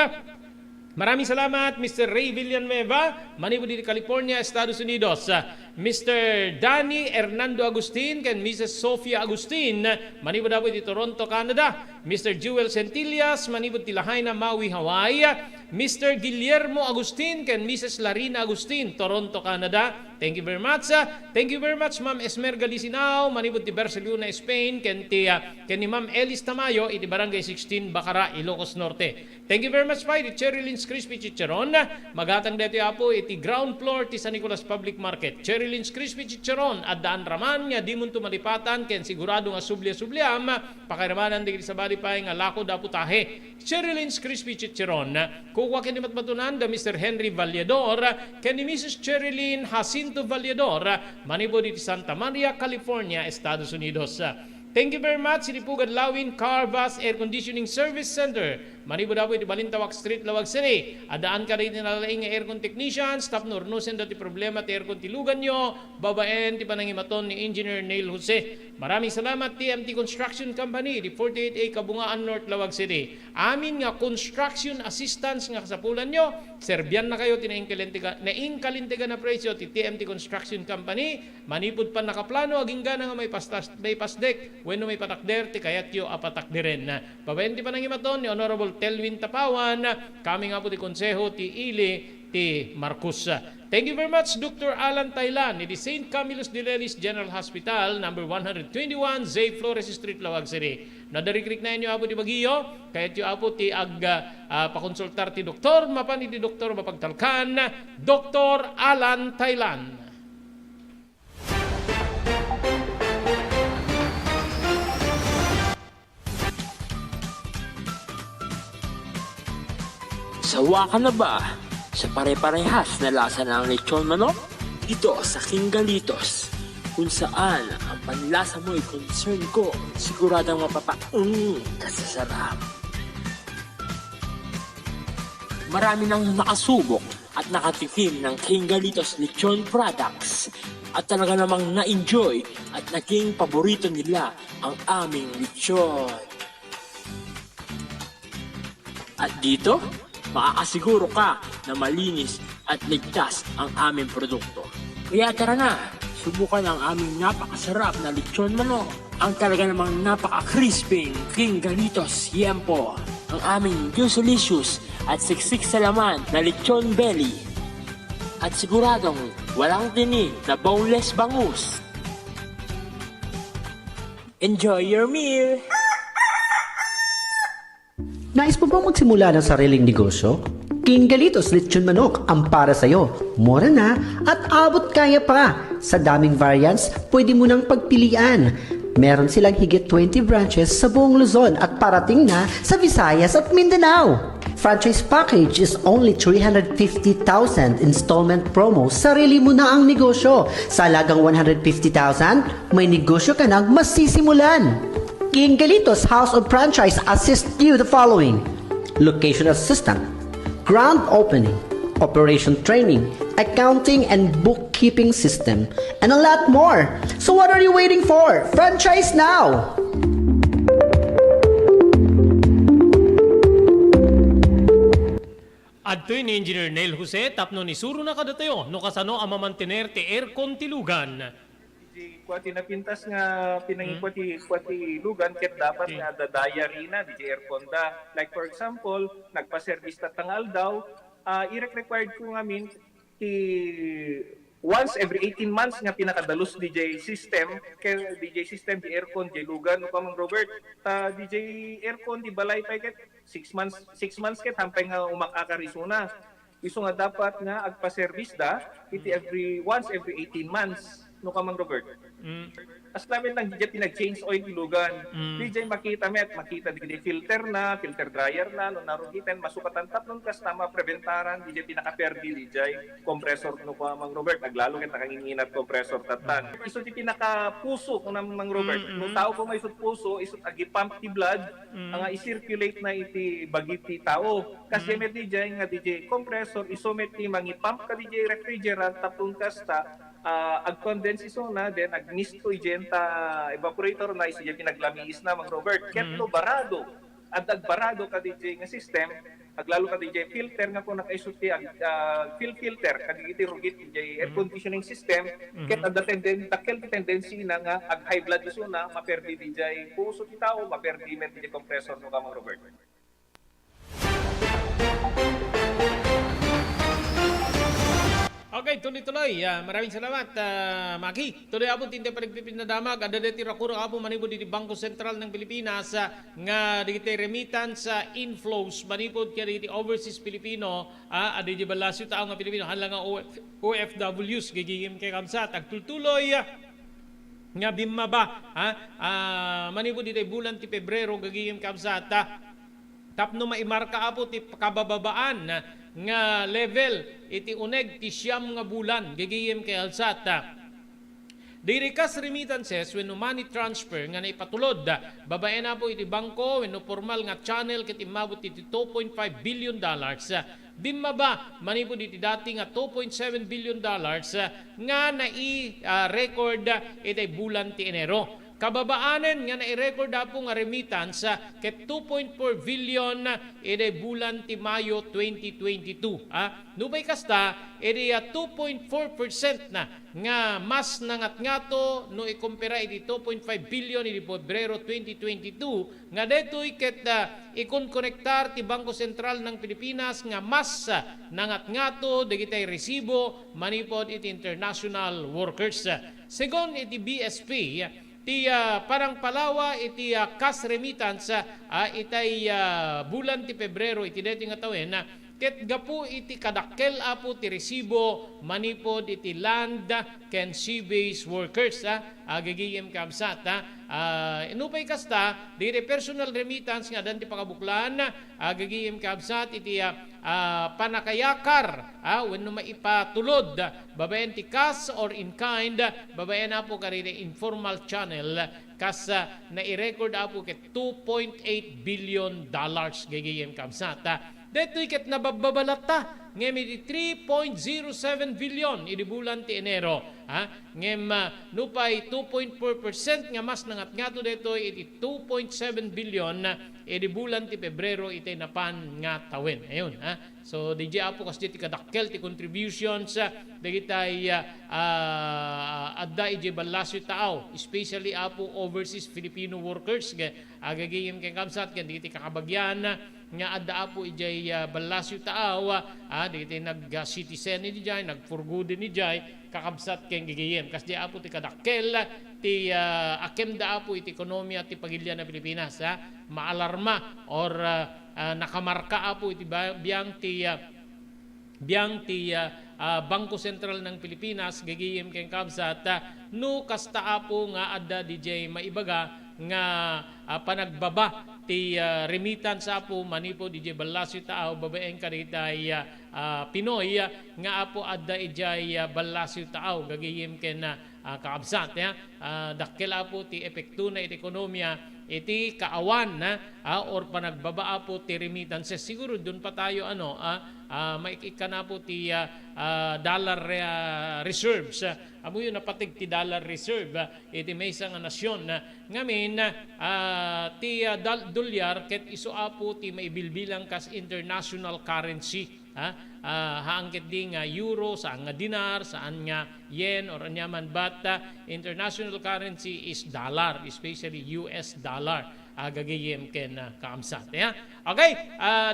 Maraming salamat Mr. Ray Villanueva, manibo di California, Estados Unidos. Mr. Danny Hernando Agustin ken Mrs. Sofia Agustin, manibo daw di Toronto, Canada. Mr. Jewel Centillas, manibo ti Lahaina, Maui, Hawaii. Mr. Guillermo Agustin ken Mrs. Larina Agustin, Toronto, Canada. Thank you very much. Thank you very much Ma'am Esmer Galisinao, manibod ti Barcelona, Spain, ken ni Ma'am Elis Tamayo iti Barangay 16 Bacara, Ilocos Norte. Thank you very much pa iti Cherry Lynn's Crispy Chicharon. Magatang dito apo iti ground floor ti San Nicolas Public Market. Cherry Lynn's Crispy Chicharon at daan raman nga di mun tumalipatan ken sigurado nga subliam pakiramanan digiti sa bali pa nga lako da putahe. Cherry Lynn's Crispy Chicharon. Kuwa ken matmatunan da Mr. Henry Vallador ken ni Mrs. Cherry Lynn Jacinto Vallador manibo di Santa Maria, California, Estados Unidos. Thank you very much Sinipugad Lawin Carvas Air Conditioning Service Center. Manibo daw iti Balintawak Street, Lawag City. Adaan ka rin nalalaing nga aircon technicians, tap nornusen dati problema ti aircon tilugan nyo, babaen ti panangimaton ni Engineer Neil Jose. Maraming salamat TMT Construction Company di 48A Kabungaan North, Lawag City. Amin nga construction assistance nga kasapulan nyo, Serbian na kayo naingkalintiga na presyo ti TMT Construction Company. Manipod pa nakaplano aging gana nga may pasdek wenno may patakder ti kayat yo apatakderen na. Babaen ti panangimaton ni Honorable Telwin Tapawan, kami nga po ti konseho ti Ili ti Marcos. Thank you very much Dr. Alan Taylan ni St. Camillus de Lelis General Hospital number 121 Zay Flores Street, Lawag City. Nadarikrik na inyo apo ti Baguio kayat yo apo ti pakonsultar ti doktor mapan ti doktor mapagtalkan Dr. Alan Taylan. Sawa ka na ba sa pare-parehas na lasa ng lechon manok? Dito sa King Galitos, kung saan ang panlasa mo ay concern ko, siguradang kasasarap. Marami nang nakasubok at nakatikim ng King Galitos lechon products at talaga namang na-enjoy at naging paborito nila ang aming lechon. At dito, makakasiguro ka na malinis at ligtas ang aming produkto. Kaya tara na, subukan ang aming napakasarap na lechon manok. Ang talaga namang napaka-crispy King Galitos Yempo. Ang aming juicelicious at siksik sa laman na lechon belly. At siguradong walang tinig na boneless bangus. Enjoy your meal! Nais mo bang magsimula ng sariling negosyo? King Galitos Lechon Manok ang para sa'yo. Mura na at abot kaya pa. Sa daming variants, pwede mo nang pagpilian. Meron silang higit 20 branches sa buong Luzon at parating na sa Visayas at Mindanao. Franchise package is only 350,000 installment promo. Sarili mo na ang negosyo. Sa halagang 150,000, may negosyo ka nang masisimulan. King Galitos House of Franchise assists you the following: location assistant, grand opening, operation training, accounting and bookkeeping system, and a lot more. So what are you waiting for? Franchise now! Adtoy ni Engineer Neil Jose, tapno ni Suro na kadatayo, no kasano ang mamantener ti aircon tilugan. Di kwati napintas nga pinangikwati lugan ket dapat nga dadaya rina di aircon da. Like for example, nagpa-service ta tangal daw, i-required ko ngamin ti once every 18 months nga pinakadalos DJ system kay DJ system di aircon di lugan no Mang Robert ta DJ aircon di balay pa ket 6 months ket hampay nga umakakarisuna. Iso nga dapat nga agpa-service da iti once every 18 months no Mang Robert. As namin lang DJ pinag-change oil ilugan. DJ makita di filter na, filter dryer na, no narugitan masukatan tapnon kas tama preventaran DJ pinaka-perdi DJ compressor no Mang Robert. Naglalo ket nakanginginat compressor tatan. Iso ti pinaka-puso no Mang Robert. No tao ko may isut puso, isut agi pump ti blood, nga i-circulate na iti bagiti tao. Kasi met DJ nga DJ compressor iso met ti mangi-pump ka DJ refrigerant tapnon kas ta ag-condense iso na, then ag-misto igenta evaporator na isi pinaglamiis na Mang Robert. Ketlo barado. At agbarado ka DJ nga system, aglalo ka DJ filter nga po nakaisuti filter kadigiti rugit DJ air conditioning system, ket ad tendency na nga ag high blood iso na maperdi DJ puso ti tao, maperdi met DJ compressor no Mang Robert. Okay, tuloy-tuloy. Maraming salamat, Maki. Tuloy abot hindi pa nagpipinadamag. Ada deti rakura apo manipod di Bangko Sentral ng Pilipinas nga digiti remittance sa inflows manipod kaya digiti overseas Pilipino ada di balasyo tao nga Pilipino hala nga OFWs gigigim kay kamsat agtultuloy nga bimma ba manipod di bulan ti Pebrero gigigim kamsat tapno maimarka apo ti kabababaan nga level iti uneg ti siyam nga bulan gigiyem kay alsata. Diri kas remittances when no money transfer nga naipatulod babae na po iti bangko when no formal nga channel ket imabot iti 2.5 billion dollars. Bimma ba manipod iti dati nga 2.7 billion dollars nga nai-record iti bulan ti Enero. Kababaanen nga na-record po nga remittance ket 2.4 billion iti bulan ti Mayo 2022. Nubay kasta iti 2.4% na nga mas nangat-ngato no ikumpara iti 2.5 billion iti Pebrero 2022 nga detoy ket ikon-konektar ti Bangko Sentral ng Pilipinas nga mas nangat-ngato dagiti resibo manipod iti international workers. Segon iti BSP ti parang palawa iti cash remittance itay bulan ti Pebrero iti deti nga tawen ket gapu iti kadakkel apo ti resibo manipod iti land ken sea-based workers agagiyem kabsat inupay kasta dire personal remittance nga dan ti pakabuklan agagiyem kabsat iti panakayakar wenno maipatulod babaen ti cash or in kind babaen apo karire informal channel kas na i-record apo ket $2.8 billion gagiyem kabsat detoy ket nababalata ngem iti 3.07 billion idi bulan ti Enero ngem nupay 2.4% nga mas nangatngato detoy iti 2.7 billion idi bulan ti Pebrero iti napan nga tawen ayon so DJ apo kas ti kadakkel ti contributions dagitay adda iti balasyo tao especially apo overseas Filipino workers agagiyem ken kamsat ken diti kakabagyan nga adda apo ijay balasyo taaw dito nag-citizen ni Dijay, nag-furgudin ni Dijay, kakabsat ken gigiyem. Kas di apo ti kadakkel, ti akem da apo iti ekonomiya ti pagilya na Pilipinas. Maalarma or nakamarka apo iti biyang ti Bangko Sentral ng Pilipinas, gigiyem ken kabsat, no kasta apo nga adda DJ maibaga nga panagbaba ti remittance apo manipo DJ balasyo tao babaeng karitay Pinoy nga apo adda ijay balasyo tao gagiyem ken kaabsat dakkel apo ti epekto na iti ekonomiya iti kaawan or panagbaba apo ti remittances siguro dun pa tayo maikikan na po ti dollar reserves amo yun napatig ti dollar reserve iti maysa nga nasyon ngamin ti dolyar ket iso apo ti maibilbilang kas international currency haangket di nga euro saan nga dinar saan nga yen or anyaman but international currency is dollar especially US dollar agagayem ken kaamsat okay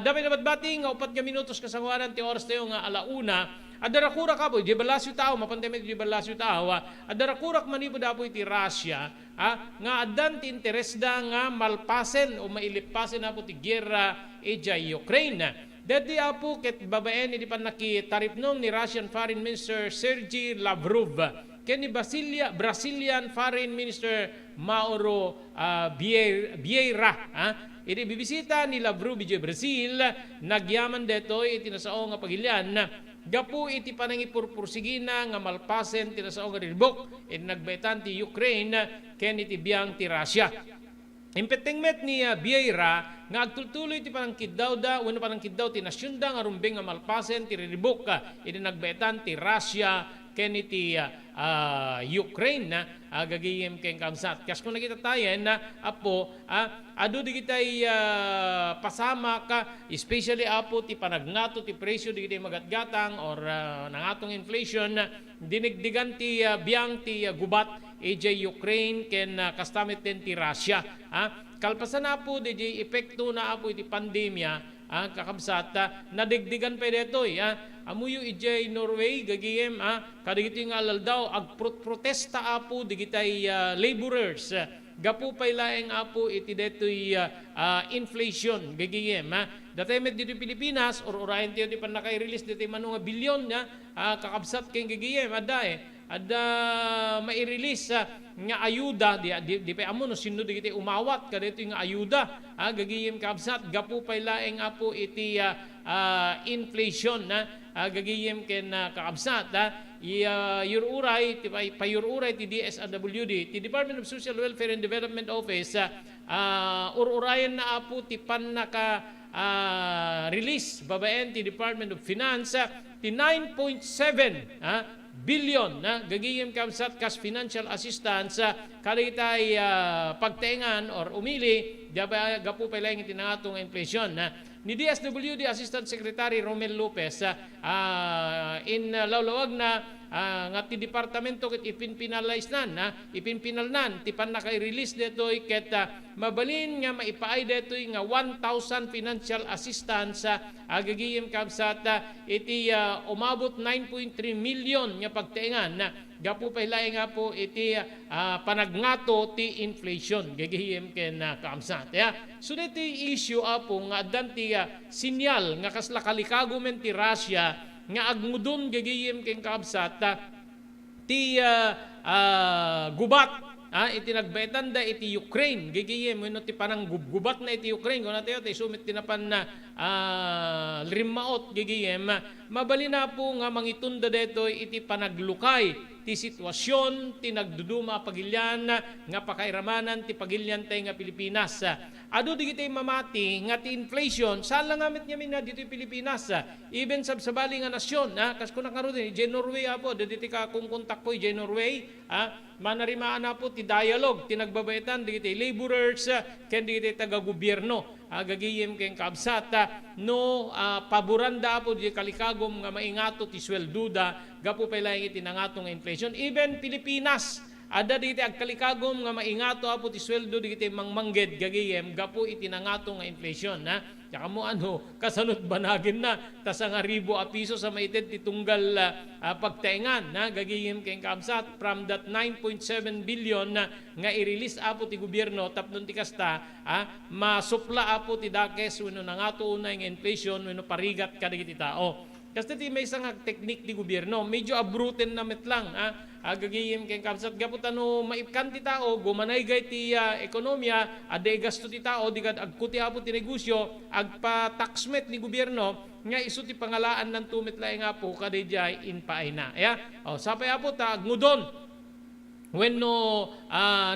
dapat bati nga 4 minutos kasanguaran ti oras tayo nga alauna adarakura ka po di balasyo tao mapantemet di balasyo tao adarakurak manipo dapo iti Russia nga adan ti interes da nga malpasen o mailipasen na po ti gera ijay Ukraine dati apo ket babaen iti panakitaripnom ni Russian Foreign Minister Sergey Lavrov ken ni Brazilian Foreign Minister Mauro Vieira iti bibisita ni Lavrov iti Brazil nagyaman detoy iti nasao nga pagilian gapu iti panangipurpursigina nga malpasen ti nasao nga ribok iti nagbaytan ti Ukraine ken iti biyang ti Russia. Impetengmet ni Vieira nga agtultuloy ti panangkiddaw wenno panangkiddaw ti nasyon da nga rumbeng nga malpasen ti ribok iti nagbaytan ti Russia ken iti Ukraine gagiyem ken kamsat kas kung nakita tayen apo adu di kitay pasama ka especially apo ti panagnato ti presyo di kitay magatgatang or nangatong inflation dinigdigan ti biyang ti gubat ejay Ukraine ken kastamit ten ti Russia kalpasan na po di epekto na apo iti pandemya kakabsat nadigdigan pa detoy amuyo ijay Norway gagiyem kadagiti nga alaldaw agprotesta apo digitay laborers gapu pay laeng apo iti detoy inflation gagiyem datemet dito Pilipinas or orayen ti panakay-release dito mano nga bilyon kakabsat ken gagiyem ada mai-release nga ayuda di pa amo no sino digiti umawat kadito nga ayuda gagiyem kabsat gapu pay laeng apo iti inflation gagiyem ken kaabsat yururay ti payururay ti DSWD ti Department of Social Welfare and Development Office ururayan na apo ti panaka release babaen ti Department of Finance ti 9.7 billion gagiyem kamsat kas financial assistance kadagitay pagtaengan or umili gapu pay laeng iti nangatong inflation ni DSWD Assistant Secretary Romel Lopez in lawlawag na nga ti departamento ket ipinpinalnan ti panakay-release detoy ket mabalin nga maipaay detoy nga 1,000 financial assistance agagiyem kabsat iti umabot 9.3 million nga pagtaengan gapo pa hilay nga po iti panagnato ti inflation gagihim ken kaamsat. So iti issue apo nga addan ti sinyal nga kasla kalikago men ti Russia nga agmudon gagihim ken kaamsat ti gubat iti nagbetan da iti Ukraine gigiyem no ti panang gubat na iti Ukraine kung natin iti sumit tinapan na limmaot gigiyem mabali na po nga mangitunda deto iti panaglukay ti sitwasyon ti nagduduma pagilyan nga pakairamanan ti pagilyan tay nga Pilipinas. Adu di kitay mamati nga ti inflation saan lang gamit ngamin na dito Pilipinas even sa sabali nga nasyon kas ko nakaroon di Norway apo dito ka kung kontak po di Norway manarimaan na po ti dialogue ti nagbabaytan di kitay laborers ken di kitay taga-gobyerno gagiyem ken kabsat no paboranda po di kalikagom nga maingato ti swelduda gapo pa lang iti nangato nga inflation even Pilipinas ada diti agkalikagom nga maingato apo ti sweldo diti mangmangged gagiyem gapo iti nangato nga inflation Tsaka mo kasanot banagin na tasang 1,000 a piso sa maited ti tunggal pagtaingan gagiyem ken kamsat from that 9.7 billion nga i-release apo ti gobyerno tapnon ti kasta masupla apo ti dakes wenno nangato unay nga inflation wenno parigat kadagiti tao. Kasi ti may isang teknik di gobyerno, medyo abruten na metlang. Agagiyim keng kapsat gapot maipkan ti tao, gumanaygay ti ekonomiya, ade gasto ti tao, di kad agkuti apo ti negosyo, agpa-taxmet ni gobyerno, nga iso ti pangalaan ng tumit laing apo, kadejay inpaay na. Sapay apo ta, agmudon, wenno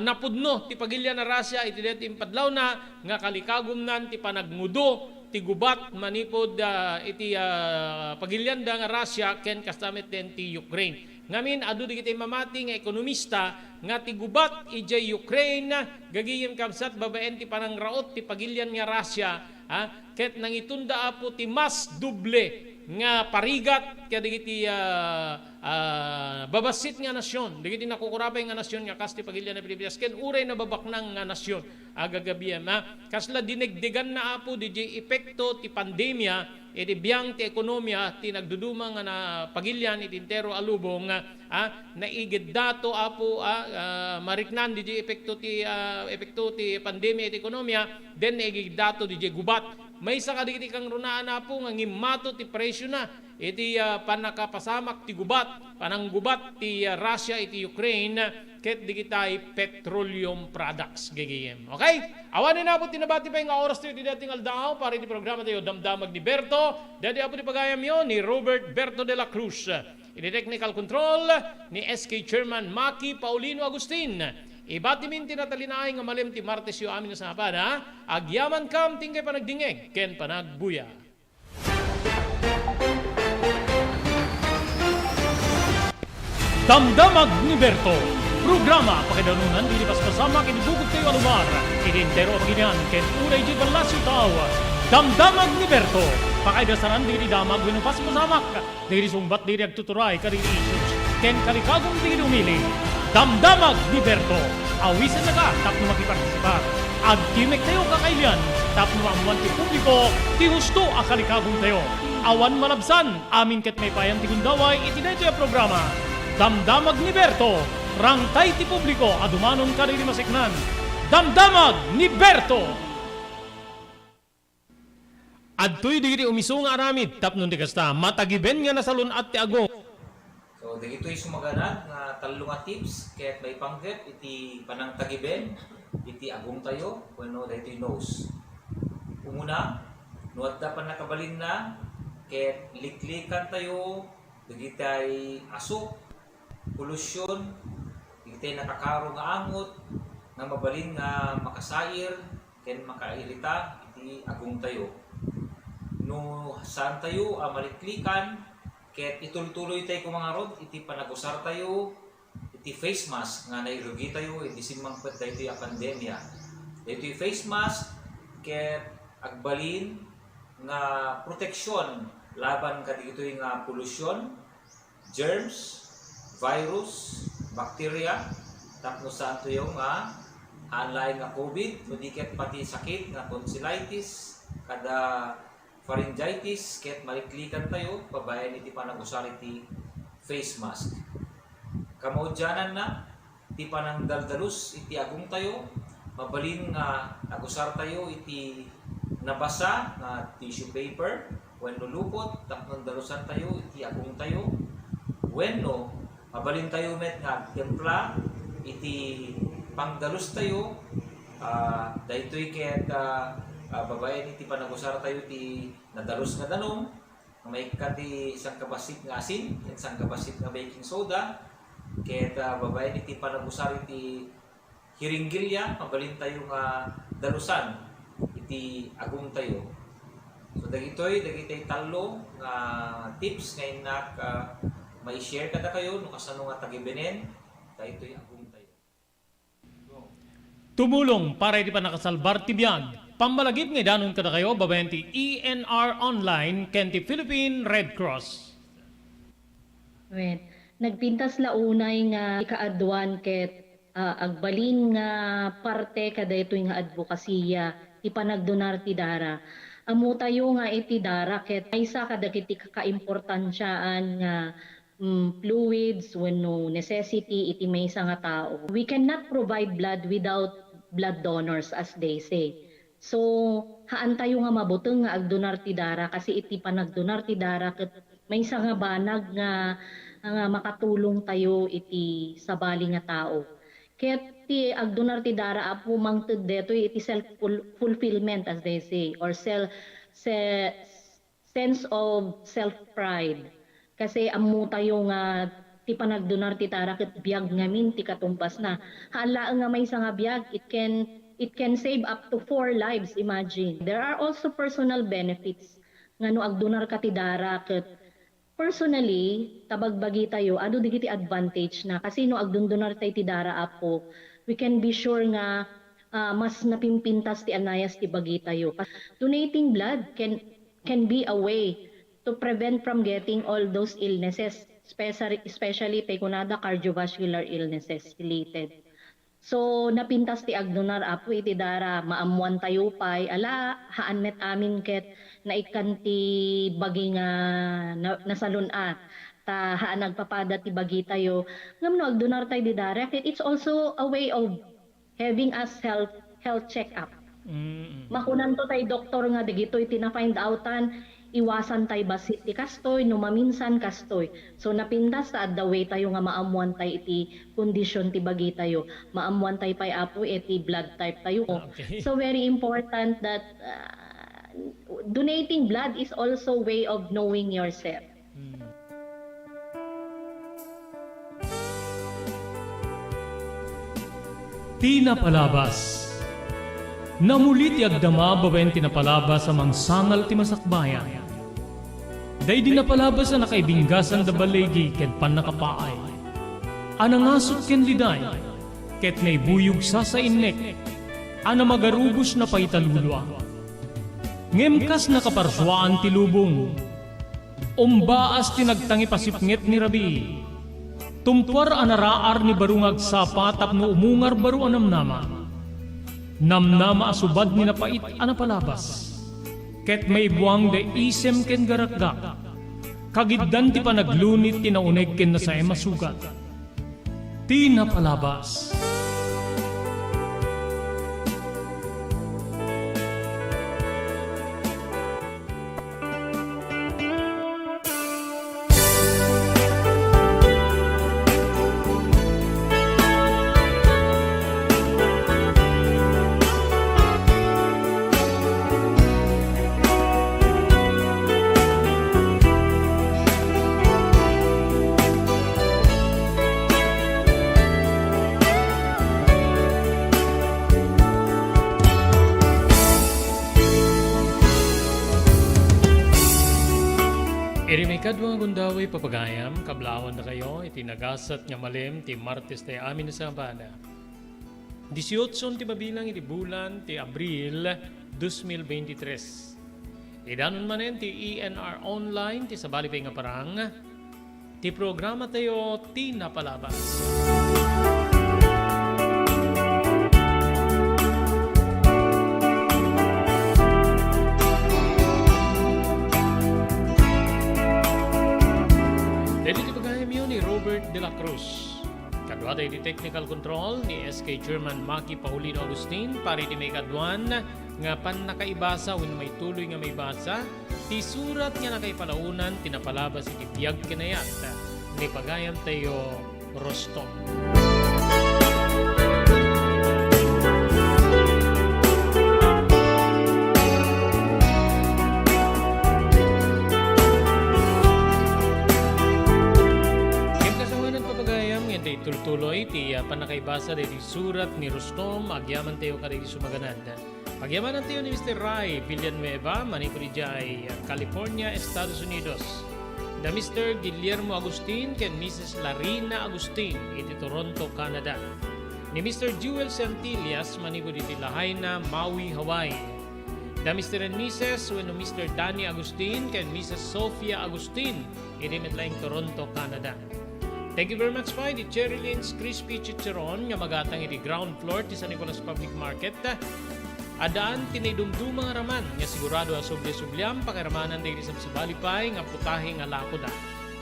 napudno ti pagilya na Russia, iti deti impadlaw na, nga kalikagum nan ti panagmudo, ti gubat manipod iti pagilyanda nga Russia ken kastamet den ti Ukraine. Ngamin adu digiti mamati nga ekonomista nga ti gubat ijay Ukraine gagiyem kamsat babaen ti panangraot ti pagilyan nga Russia ket nangitunda apo ti mas duble nga parigat kadigiti babasit nga nasyon digiti nakukurabay nga nasyon nga kas ti pagilyan na Pilipinas ken uray na babaknang nga nasyon agagabiyem kasla dinegdegan na apo di epekto ti pandemya iti biyang ti ekonomiya ti nagduduma nga na pagilyan iti entero alubong naigid dato apo mariknan di epekto ti pandemya iti ekonomiya den naigid dato di gubat may isa kadikiti kang runaan na po nga ngimato ti presyo na iti panakapasamak ti gubat pananggubat ti Russia iti Ukraine ket digitay petroleum products gagayem. Okay? Awanin na po tinabati pa yung oras tayo ti dating aldaw para iti programa tayo Damdamag ni Berto. Dati po ti pagayam yun ni Robert Berto de la Cruz. Iti technical control ni SK Chairman Maki Paulino Agustin. Ibati min tinatalinay nga malim ti Martes yu amin na sa hapana, agyaman kam tingkay panagdingeg, ken panagbuya. Damdamag ni Berto, programa pakidanunan dilipas kasama kinibugog tayo alumar, kinintero paginian, ken uray di balasyo tao. Damdamag ni Berto, pakaidasaran diri damag winupas masamak, diri sumbat diri agtuturay kariri issues, ken kalikagong diri umili. Damdamag ni Berto, awisan na ka, tapno makipartisipar. Agkimek tayo kakailian, tapno amuan ti publiko, ti husto akalikagong tayo. Awan malabsan, amin ket may payan ti gundaway, itinay tayo programa. Damdamag ni Berto, rangtay ti publiko, adumanon kariri masiknan. Damdamag ni Berto! Adtoy digiti umisung aramid, tapno di kasta, matagiben nga nasalun at ti agong. So, dagito'y sumaganat nga talo nga tips kaya't may panggap iti panang tagiben iti agong tayo wenno dagito'y nose. Umuna, nuad da pa nakabalin na kaya't liklikan tayo dagitay asok, polusyon, dagitay nakakaro nga angot nga mabalin nga makasair ken makairita iti agong tayo. No saan tayo maliklikan ket itultuloy tayo kung mga rod, iti panagusar tayo, iti face mask, nga nairugi tayo, iti simangpet tayo iti pandemya. Iti face mask, ket agbalin, nga proteksyon, laban ka dito yung pollution, germs, virus, bacteria, tapno saan tayo nga, hanlay nga COVID, nudiket pati sakit, nga tonsillitis, kada pharyngitis, ket maliklikan tayo, pabayan iti panagusar iti face mask. kamaudyanan na iti panang daldalus iti agong tayo, mabalin nga agusar tayo iti nabasa nga tissue paper, wenno lupot tapno dalusan tayo iti agong tayo, wenno mabalin tayo met nga templa iti pangdalus tayo, daytoy ket babaen iti panagusar tayo iti nadalus nga danom, may kati isang kabasit nga asin, isang kabasit nga baking soda, ket babaen iti panagusar iti hiringgilya, mabalin tayo nga dalusan iti agong tayo. So dagitoy talo nga tips nga inak mai-share kada kayo no kasano nga tagibenen, daytoy agong tayo. Tumulong para iti panakasalbar ti biyag. Pambalagip nga danon kada kayo, babayan ti ENR Online ken ti Philippine Red Cross. Wait. Nagpintas launay nga ikaadwan ket agbalin nga parte kada ito nga advokasya ipanagdonar ti dara. Amo tayo nga iti dara ket maysa kadagiti kakaimportansyaan nga fluids wenno necessity iti maysa nga tao. We cannot provide blood without blood donors as they say. So haan tayo nga mabuteng nga agdonar ti dara kasi iti panagdonar ti dara ket maysa nga banag nga makatulong tayo iti sabali nga tao. Ket ti agdonar ti dara apo mangted deto iti self-fulfillment as they say or sense of self-pride. Kasi ammo tayo nga ti panagdonar ti dara ket biag ngamin ti katumbas na. Hala nga may nga biag it can save up to 4 lives, imagine. There are also personal benefits nga no agdonar ka ti dara ket personally, tabagbagi tayo, ado digiti advantage na kasi no agdundunar tayo ti dara apo, we can be sure nga mas napimpintas ti anayas ti bagi tayo. Donating blood can be a way to prevent from getting all those illnesses, especially pekunada cardiovascular illnesses related. So napintas ti agdonar apo iti dara maamuan tayo pay ala haan met amin ket naikan ti bagi nga nasalunat ta haan nagpapada ti bagi tayo ngamno agdonar tayo di dara ket it's also a way of having us health check up. Makunan to tayo doktor nga digitoy tina find outan iwasan tayo basit ti kastoy no maminsan kastoy. So napintas ta the way tayo nga maamuan tayo iti kondisyon ti bagi tayo. Maamuan tayo pay apo iti blood type tayo. Okay. So very important that donating blood is also way of knowing yourself. Tina Palabas. Namulit ti agdama babaen tina palabas sa mangsangal ti masakbayan. Day di napalabas na nakaibinggasan da balegi ket panakapaay. Anangasot ken liday ket naibuyog sa innek. Ana magarubos na paitalulwa. Ngemkas na kaparswaan ti lubong. Umbaas ti nagtangi pasipnget ni Rabi. Tumpar anaraar ni barungag sapa tapno umungar baru anamnama. Namnama asubad ni napait anapalabas. Ket may buwang de isem ken garakgak. Kagiddan ti panaglunit ti nauneg ken nasay masugat. Ti napalabas. Iri may kadwang gundaway papagayam, kablawan na kayo, itinagasat nga malim, ti Martes tayo amin na sa bana. 18 ti mabilang iti bulan, ti Abril 2023. Idanon manen ti ENR Online, ti sabali nga parang, ti programa tayo, ti napalabas. Dito ti pagayam yun ni Robert de la Cruz. technical control ni SK Chairman Maki Paulino Agustin para iti may kadwan nga pan nakaibasa when may tuloy nga may basa ti surat nga nakaipalaunan tinapalabas iti biyag kinayat ni pagayam tayo Rostom. Tultuloy ti panakaibasa de surat ni Rostom agyaman tayo kada sumaganan. Pagyamanan tayo ni Mr. Ray Villanueva manipuri jay California, Estados Unidos. Da Mr. Guillermo Agustin ken Mrs. Larina Agustin iti Toronto, Canada. Ni Mr. Jewel Santillas manipuri ti Lahaina, Maui, Hawaii. Da Mr. and Mrs. wenno Mr. Danny Agustin ken Mrs. Sofia Agustin iti metlaing Toronto, Canada. Thank you very much pa, di Cherry Lynn's Crispy Chicharon nga magatang iti ground floor ti San Nicolas Public Market. Adaan tinaydumdum mga raman nga sigurado a suble-subliam pakiramanan dahil sa balipay nga putahe nga lakoda.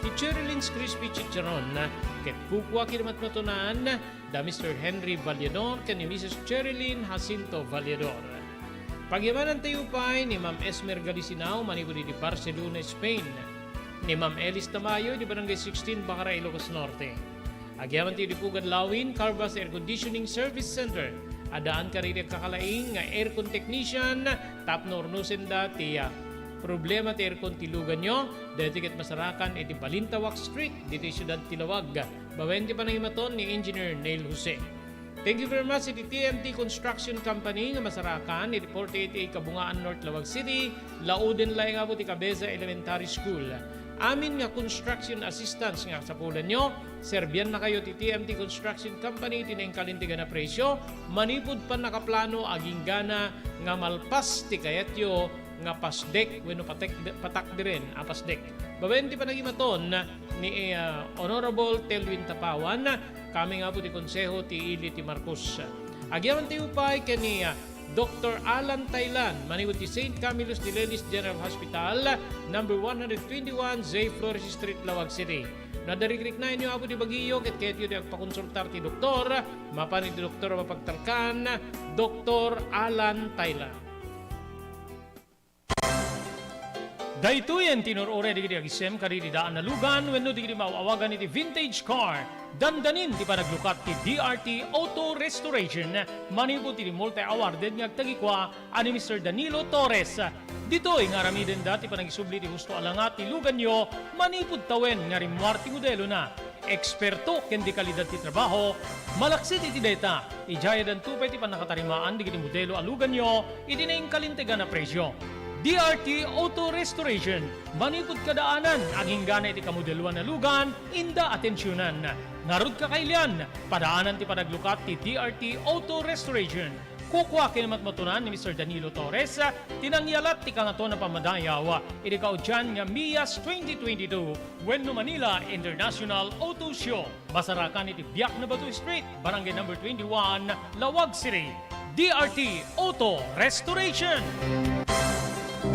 Di Cherry Lynn's Crispy Chicharon ket kukwa kinamat matunan da Mr. Henry Vallador ken ni Mrs. Cherry Lynn Jacinto Vallador. Pagyamanan tayo pa ni Ma'am Esmer Galisinao manipuri di Barcelona, Spain. Ni Ma'am Elis Tamayo di Barangay 16, Bacaray, Ilocos Norte. Agyaman tayo di Pugad Lawin, Carbas Air Conditioning Service Center. Adaan ka rin kakalaing nga aircon technician, tap nornusin da tiya. Problema ti aircon tilugan nyo, dahil tiket masarakan iti Balintawak Street, dito Siyudad Tilawag. Bawenti pa nangimaton ni Engineer Neil Jose. Thank you very much iti TMT Construction Company nga masarakan iti 48A Kabungaan North, Lawag City, Lauden Laing Abo ti Cabeza Elementary School. Amin nga construction assistance nga sa pulan nyo, serbian na kayo ti TMT Construction Company tineng kalintigan na presyo, manipod pa nakaplano aging gana nga malpas ti kayatyo nga pasdek wenno patak diren a pasdek. Babenti pa nagimaton ni Honorable Telwin Tapawan, kami nga po ti konseho ti Ili ti Marcos. Agyaman ti upay kani Dr. Alan Taylan, manipod ti St. Camillus de Lelis General Hospital, number 121, J. Flores Street, Lawag City. Nadarikrik na inyo apo di Baguio, ket ketyo di agpakonsultar ti doktor, mapan ti doktor mapagtarkan, Dr. Alan Taylan. Daytoyen tinurore di agisem kari di daan na lugan wenno di mauawagan iti vintage car. Dandanin ti panaglukat ti DRT Auto Restoration manipod ti multi-awarded nga agtagikwa ani Mr. Danilo Torres. Ditoy nga ramiden dati panagisubli ti gusto alangat ti lugan nyo manipod tawen nga rimwar ti modelo na. Eksperto ken di kalidad ti trabaho, malaksit iti data, ijaya dan tupay ti panakatarimaan di kiti modelo alugan nyo, iti na kalintegan na presyo. DRT Auto Restoration, manipod kadaanan, aging gana iti kamodeluan na lugan, inda atensyonan. Narud kakailian, padaanan ti panaglukat ti DRT Auto Restoration. Kukwa kinamat matunan ni Mr. Danilo Torres, tinangyalat ti kangato na pamadayaw, iti kaudyan nga Mias 2022, Wenno Manila International Auto Show. Basarakan iti Biak na Batu Street, Barangay number 21, Lawag City. DRT Auto Restoration.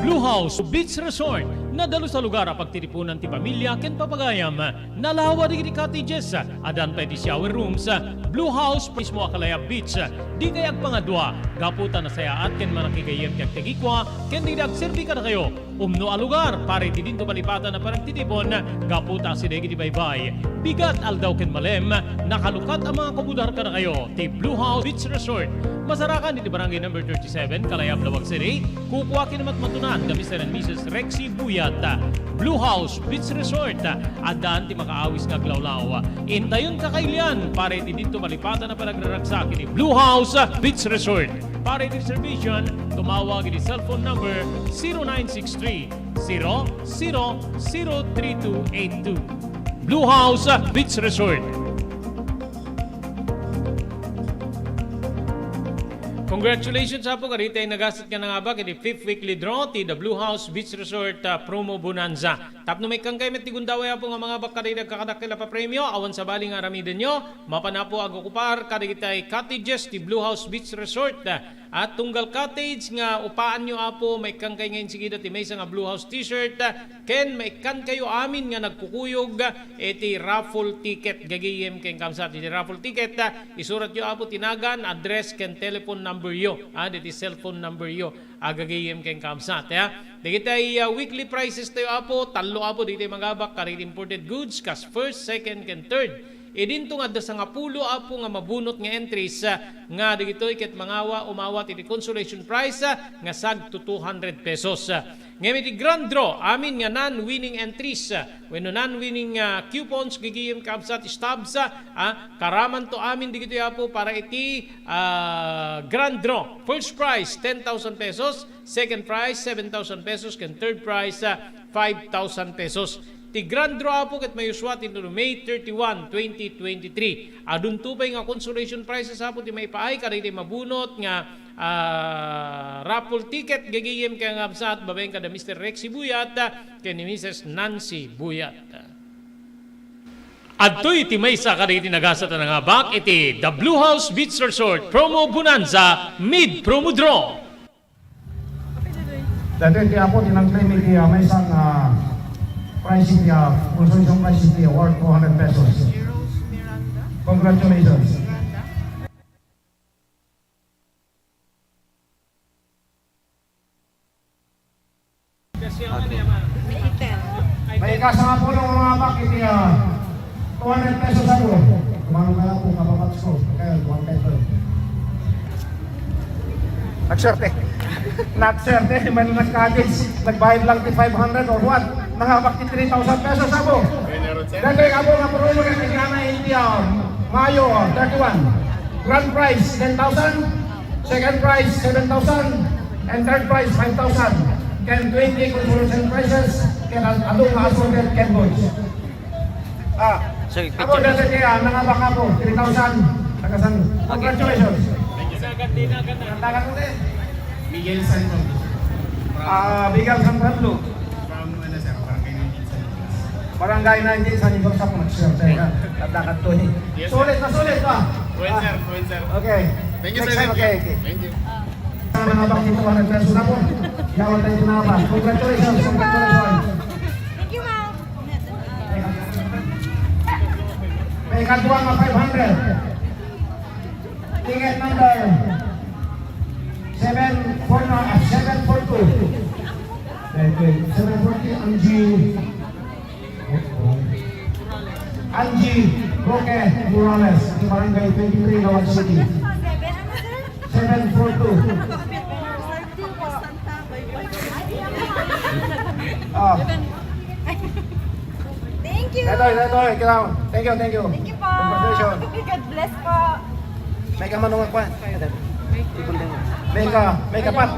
Blue House Beach Resort, nadalo sa lugar a pagtitipunan ti pamilya ken papagayam. Nalawa di cottages, adan pa ti shower rooms. Blue House mismo akalaya beach. Di kayag pangadwa, gaputan na sayaat ken manakigayem kag tegikwa, ken di nagserbi ka na kayo. Umno a lugar, pare ti dinto palipatan na parang titipon, gaputa si degi di baybay. Bigat aldaw ken malem, nakalukat ang mga kabudar ka na kayo. Ti Blue House Beach Resort. Masarakan iti barangay number 37, Kalayab, Lawag City. Kukwa kinamat matunan da Mr. and Mrs. Rexy Buyat. Blue House Beach Resort. Adaan ti makaawis nga glawlaw. Intayon kakailian, pare ti dito malipatan na panagraragsak iti Blue House Beach Resort. Pare ti reservation, tumawag iti cellphone number 0963 003282. Blue House Beach Resort. Congratulations po karita ay nagasat ka na nga ba kiti 5th weekly draw ti the Blue House Beach Resort Promo Bonanza. Tapno may kang kay metigundaway po nga mga bakkarida kakadakila pa premyo awan sa baling aramiden nyo mapanapo agukupar karita ay cottages ti Blue House Beach Resort at tunggal cottage nga upaan nyo apo may kang kay ngayon sigida ti may nga Blue House t-shirt ken may kan kayo amin nga nagkukuyog iti raffle ticket gagayem ken kamsat iti raffle ticket isurat nyo apo tinagan address ken telephone number yo diti cellphone number yo agagayem ken kamsat digitay weekly prices tayo apo talo apo diti magabak karit imported goods kas first, second ken third idinto nga sa nga pulo apo nga mabunot nga entries nga digitoy ket mangawa umawa iti consolation prize nga sag to 200 pesos. Ngayon iti grand draw amin nga non-winning entries wenno non-winning coupons gigiyem kamsat stabs karaman to amin digitoy apo para iti grand draw. First prize 10,000 pesos, second prize 7,000 pesos ken third prize 5,000 pesos. Ti grand draw po ket mayuswat into May 31, 2023. Adun tupay nga consolation prizes apo ti may paay kariti mabunot nga raffle ticket gagayem kay nga absat babaeng kada Mr. Rexy Buyat ken ni Mrs. Nancy Buyat. Adtoy ti maysa kariti nagasat nga bak iti the Blue House Beach Resort Promo Bonanza Mid Promo Draw. Dati kaya po tinang-claim iti may isang price niya, consolation price niya worth 200 pesos. Congratulations. May kasama po ng mga bakit niya 200 pesos ako. Kumano kaya po kapapats ko. Kaya 200 pesos. Nagserte. Nagserte. May nagkagis. Nagbayad lang ti 500 or what? Nangabak ti 3,000 pesos ako. Dati ako nga purulo ng Tigana India, Mayo 31. Grand prize 10,000, second prize 7,000, and third prize 5,000. Can 20 consolation prizes, can adong assorted can goods. Ako dati kaya nangabak ako 3,000. Nagasan. Congratulations. Nandagan mo din. Miguel Santo. Miguel Santo. Barangay 19 sa Nibang sa Punagserte. Tatakat to ni. Sulit na sulit ba? Point sir. Okay. Thank you, Next sir. time, okay. Thank you. Nanabak dito 100 pesos na po. Yawan tayo tinabak. Congratulations. Congratulations. Thank you, ma'am. May katuwa nga 500. Ticket number 742. 740 Angie Roque Morales, di Barangay 23, Lawan City. 742. Thank you. Ito, ikaw. Thank you. Thank you po. Congratulations. God bless po. May ka manungan pa. May ka pat.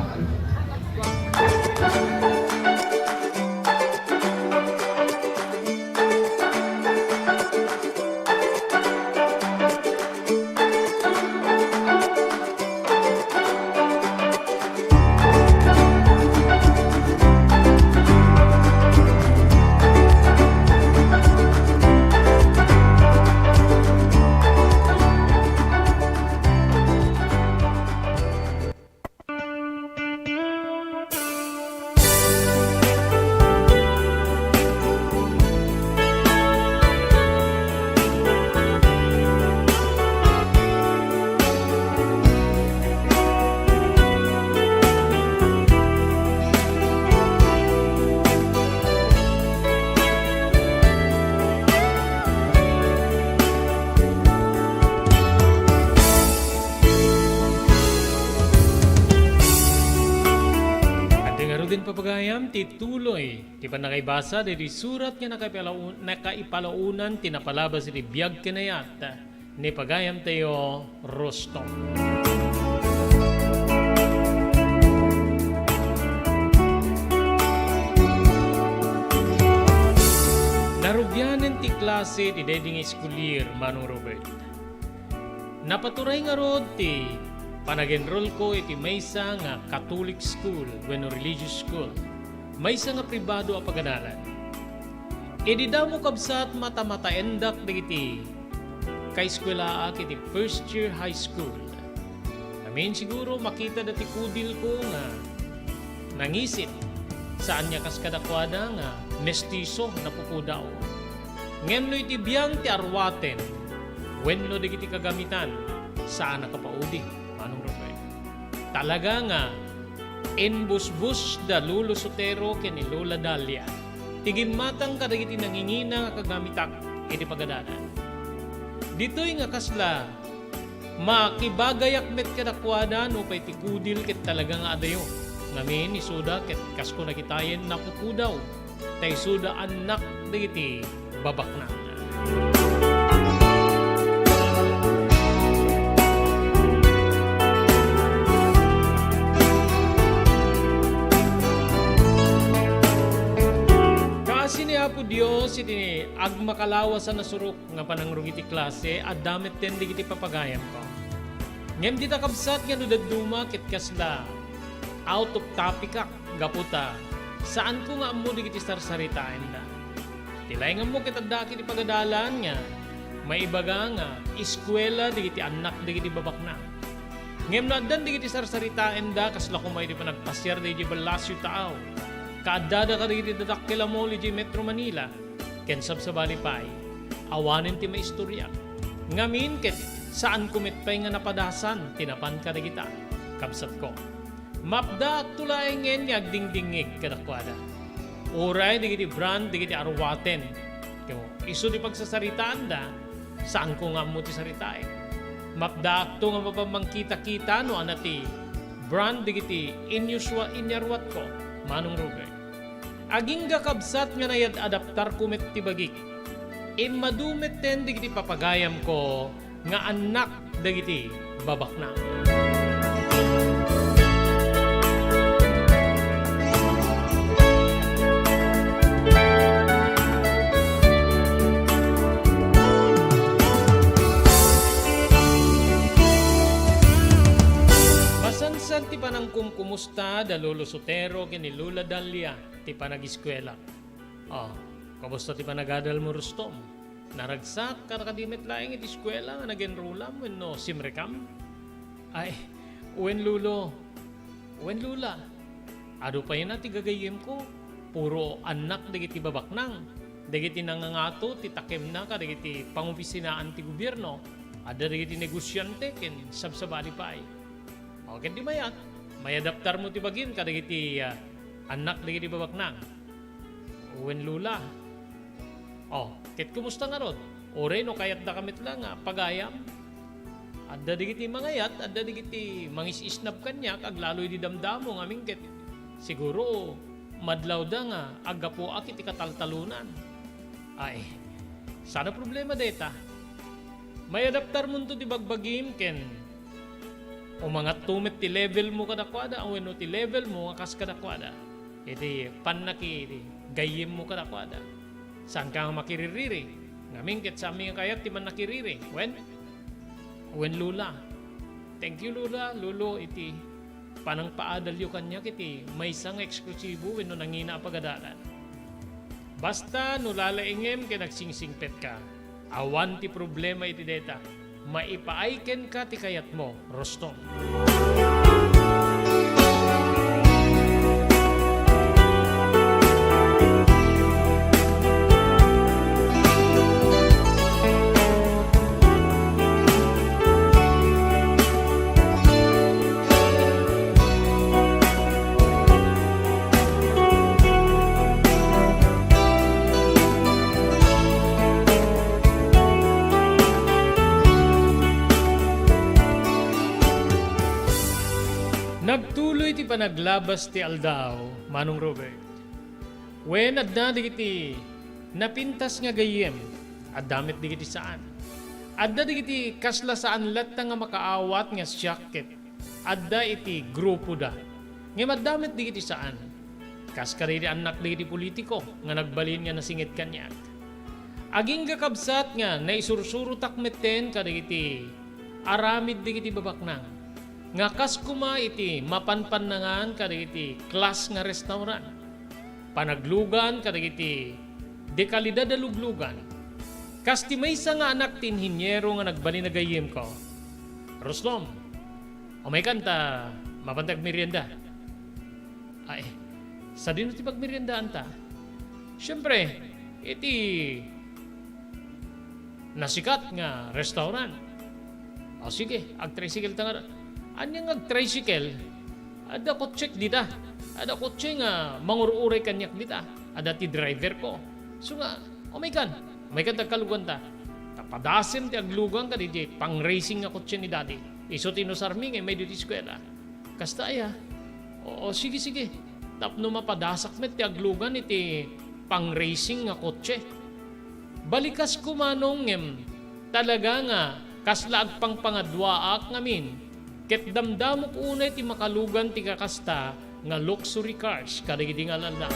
Papagayam ti tuloy ti panakaibasa diti surat nga nakaipalaunan tinapalabas iti biag kinayat ni pagayam tayo Rostov. Narugyanan ti klase ti deding eskulir Manong Robert. Napaturay nga rod ti Panag-enroll ko iti maysa nga Catholic school wenno religious school. Maysa nga pribado a paganalan. Idi damo kabsat mata-mata endak dagiti kay eskwela iti first year high school. Amin siguro makita dati kudil ko nga nangisit saan niya kaskadakwada nga mestizo na pupudaw. Ngem no iti biyang ti arwaten wenno dagiti kagamitan saan nakapaudi. Manong Robert. Talaga nga enbus-bus da Lolo Sotero ken ni Lola Dalia. Tigin matang kadagiti nangingina nga kagamitak iti pagadanan. Dito'y nga kasla makibagayak met kadakwada no pay tikudil ket talaga nga adayo. Ngamin isuda ket kasko nakitayen napupudaw. Tay suda anak dagiti babaknang. Apo Dios iti agmakalawas sa nasurok nga panangrong iti klase at damit ten iti papagayam ko. Ngem di takabsat nga no daduma ket kasla out of topic gaputa saan ko nga ammo digiti sarsaritain da. Tilay nga mo ket adda iti pagadalan nga maibaga nga eskwela digiti anak digiti babakna. Ngem no addan digiti sarsaritain da kasla kumay di panagpasyar digiti balasyo tao. Kaadada ka rin dadakila mo li Metro Manila, ken sabsabali pa'y, awanin ti maistorya. Ngamin ket saan kumitpay nga napadasan, tinapan ka na kita, kabsat ko. Mapda tulay ngen yag dingdingig kadakwada. Uray digiti brand digiti arwaten. Iso di pagsasaritaan da, saan ko nga mo ti saritain. Mapda akto nga mapamangkita-kita no anati brand digiti inyarwat ko, Manong Robert. Aging kabsat nga nayad adaptar kumet ti bagik. Madumet ten digiti papagayam ko nga anak dagiti babakna. Masansan ti panang kumusta da Lolo Sotero ken ni Lola Dalia ti panag-eskwela. Kamusta ti panagadal mo Rustom? Naragsak kadimit laing iti eskwela nga nag-enrollam wenno simrekam? Ay, wen Lulo, wen Lula. Ado pa yun ti gagayem ko. Puro anak dagiti babaknang. Dagiti nangangato ti takem na kadagiti pangopisinaan ti gobyerno. Ada dagiti negosyante ken sabsabali pay. Okay di mayat. Mayadaptar mo ti bagin kadagiti anak dagiti babaknang. Wen Lula. Ket kumusta nga rod? Ore no kayat da kamit lang pagayam. Adda digiti mangayat, adda digiti mangisisnab kanyak aglaloy di damdamo nga mingket. Siguro madlaw da nga agapo akit ikataltalunan. Ay, sana problema deta. May adaptar mo to di bagbagim ken o mga tumit ti level mo kadakwada o no ti level mo nga kas kadakwada. Iti panaki gayem mo kadakwada. Saan ka makiririri? Ngamin ket sa aming kayat ti man nakiriri. Wen Lula. Thank you Lula. Lulo iti panang paadalyo kanya kiti may isang eksklusibo wenno nangina pagadalan. Basta no lalaingem ken nagsingsingpet ka. Awan ti problema iti deta. Maipaaiken ka ti kayat mo, Rostom. Nagtuloy ti panaglabas ti aldaw, Manong Robert. Wen adda digiti napintas nga gayem, addamit digiti saan. Adda digiti kasla saan latta nga makaawat nga syaket. Adda iti grupo da. Ngem addamit digiti saan. Kaskari di anak digiti politiko nga nagbalin nga nasingit kanyak. Aging kakabsat nga naisursuro takmeten kadigiti aramid digiti babaknang. nga kas kuma iti mapanpanangan kadagiti klas nga restaurant. Panaglugan kadagiti dekalidad a luglugan. Kas ti maysa nga anak tin hinyero nga nagbalinagayim ko. Rostom, umay kanta mapantag merienda. Ay, sa dino ti pagmeriendaan ta? Siyempre, iti nasikat nga restaurant. O sige, ag-tricycle ta nga. Anyang ag-tricycle, ada kotsek dita. Ada kotse nga mangururay kanyak dita. Ada ti driver ko. So nga, umay kan tagkalugan ta. Tapadasim ti aglugan ka di pang racing nga kotse ni daddy. Iso tinusarming may duty eskwela. Kasta ay oo, sige. Tapno mapadasak met ti aglugan iti pang racing nga kotse. Balikas kumanong talaga nga kaslaag pang pangadwaak ngamin. Ket damdamok unay ti makalugan ti kakasta nga luxury cars kadagiti nga lala.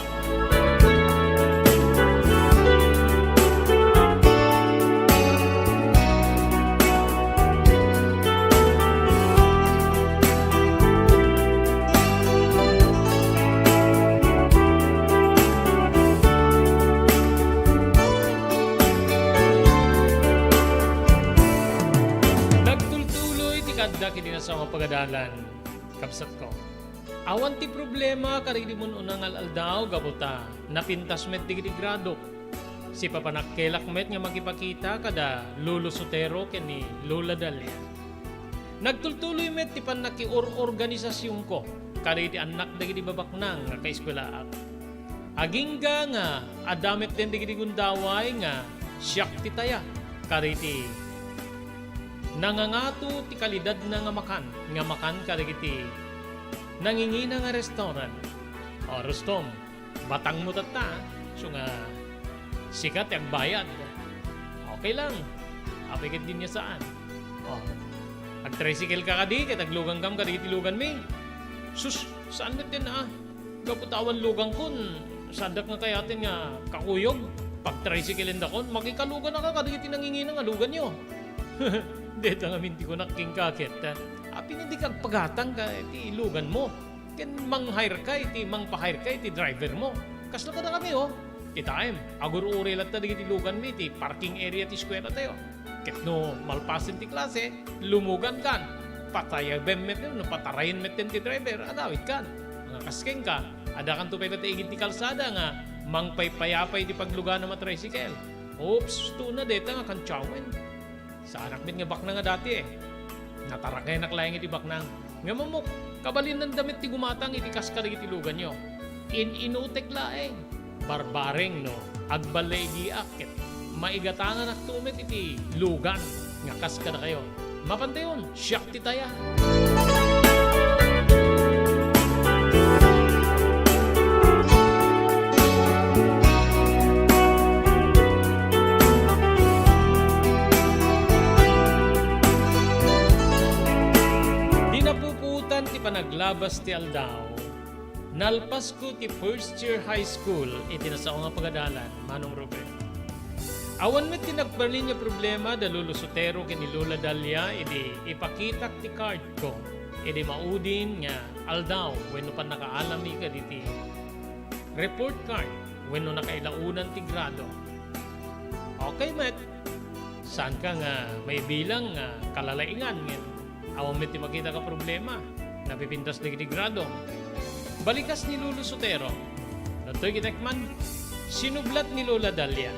Kiti na sa mga pagadalan, kapsat ko. Awan ti problema karili mo unang aldaw gabuta napintas met ti grado. Si papanakkelak met nga magipakita kada Lolo Sotero ken ni Lola Dalia. Nagtultuloy met ti panakiorganisasyon ko karili anak dagiti babaknang nga kaeskwelaak. Agingga nga adamet den dagiti gundaway nga siyak ti taya karili nangangato ti kalidad na nga makan kadagiti nangingina nga restaurant. O Rostom, batang mo tata, so nga sikat ang bayad. Okay lang, apikit din niya saan. O, ag-tricycle ka kadi, kataglugan kam kadagiti lugan mi. Sus, saan natin gaputawan lugang kun, sadak nga kayatin nga kakuyog, pag-tricycle endakon, makikalugan na ka kadagiti nangingina nga lugan nyo. Dito nga minti ko nakingkakit. Apin hindi kag pagatang ka iti ilugan mo. Ken mang-hire ka iti mang-pa-hire ka iti driver mo. Kasla ka na kami Kita agur-uri lang ta iti ilugan mi iti parking area ti eskwela tayo. Ket no malpasin ti klase, lumugan kan. Pataya bemmet no patarayin met ti driver, adawit kan. Mga kaskeng ka, ada kan tupay ta igit ti kalsada nga mangpaypayapay ti paglugan na tricycle. Oops, tuna deta nga kan chawen. Sa anak mit nga baknang nga dati natarakay naklayang iti baknang. Nga mamok, kabalin ng damit ti gumatang iti kaskarig iti lugan nyo. Inutek laeng. Barbareng agbalay di akit. Maigatangan ak tumit iti lugan. Nga kaskada kayo. Mapantayon, siyak ti taya. Panaglabas ti aldaw, nalpas ko ti first year high school, itinasao nga pagadalan, Manong Ruben. Awan met ti nagbalin nga problema da Lolo Sotero ken ni Lola Dalia, ipakitak ti card ko, maudin nga aldaw, wenno pa nakaalami ka diti report card, wenno nakailaunan ti grado. Okay met, saan ka nga may bilang nga kalalaingan ngin, awan met ti makita ka problema, napipintas na grado. Balikas ni Lolo Sotero. Natoy kitekman, sinublat ni Lola Dalia.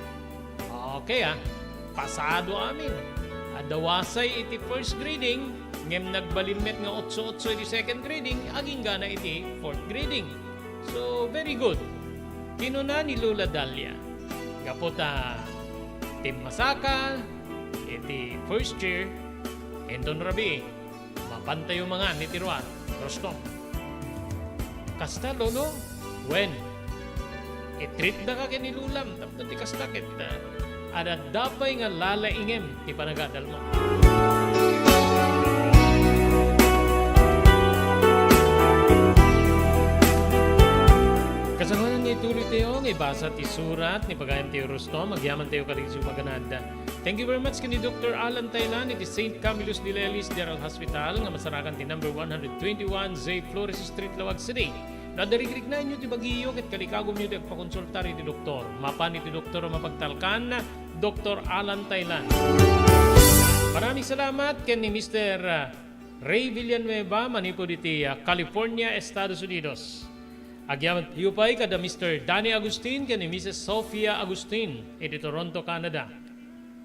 Okay pasado amin. Adawasay iti first grading, ngem nagbalinmet nga 8-8 iti second grading, aging gana iti fourth grading. So, very good. Kinuna ni Lola Dalia. Kapota, Tim Masaka, iti first year, Enton Rabi, mapantay yung mga nitiruan. Rostom. Kasta, Lolo? When? I-treat na ka kinilulam. Tapos ti kasta kita. Ada dapay nga lalaingem ti panagadal mo. Kasanganan nga ituloy tayo, nga ibasa ti surat, ni pagayam tayo Rostom, magyaman tayo kaligsi magananda. Thank you very much kini Dr. Alan Taylan iti St. Camillus de Lelis General Hospital nga masarakan ti number 121 J. Flores Street, Lawag City. Nadarigrig na inyo ti bagiyo ket kalikagom nyo ti agpakonsultar iti doktor. Mapan iti doktor mapagtalkan Dr. Alan Taylan. Maraming salamat ken ni Mr. Ray Villanueva manipod iti California, Estados Unidos. Agyaman tiyo pa'y kada Mr. Danny Agustin ken ni Mrs. Sofia Agustin iti Toronto, Canada.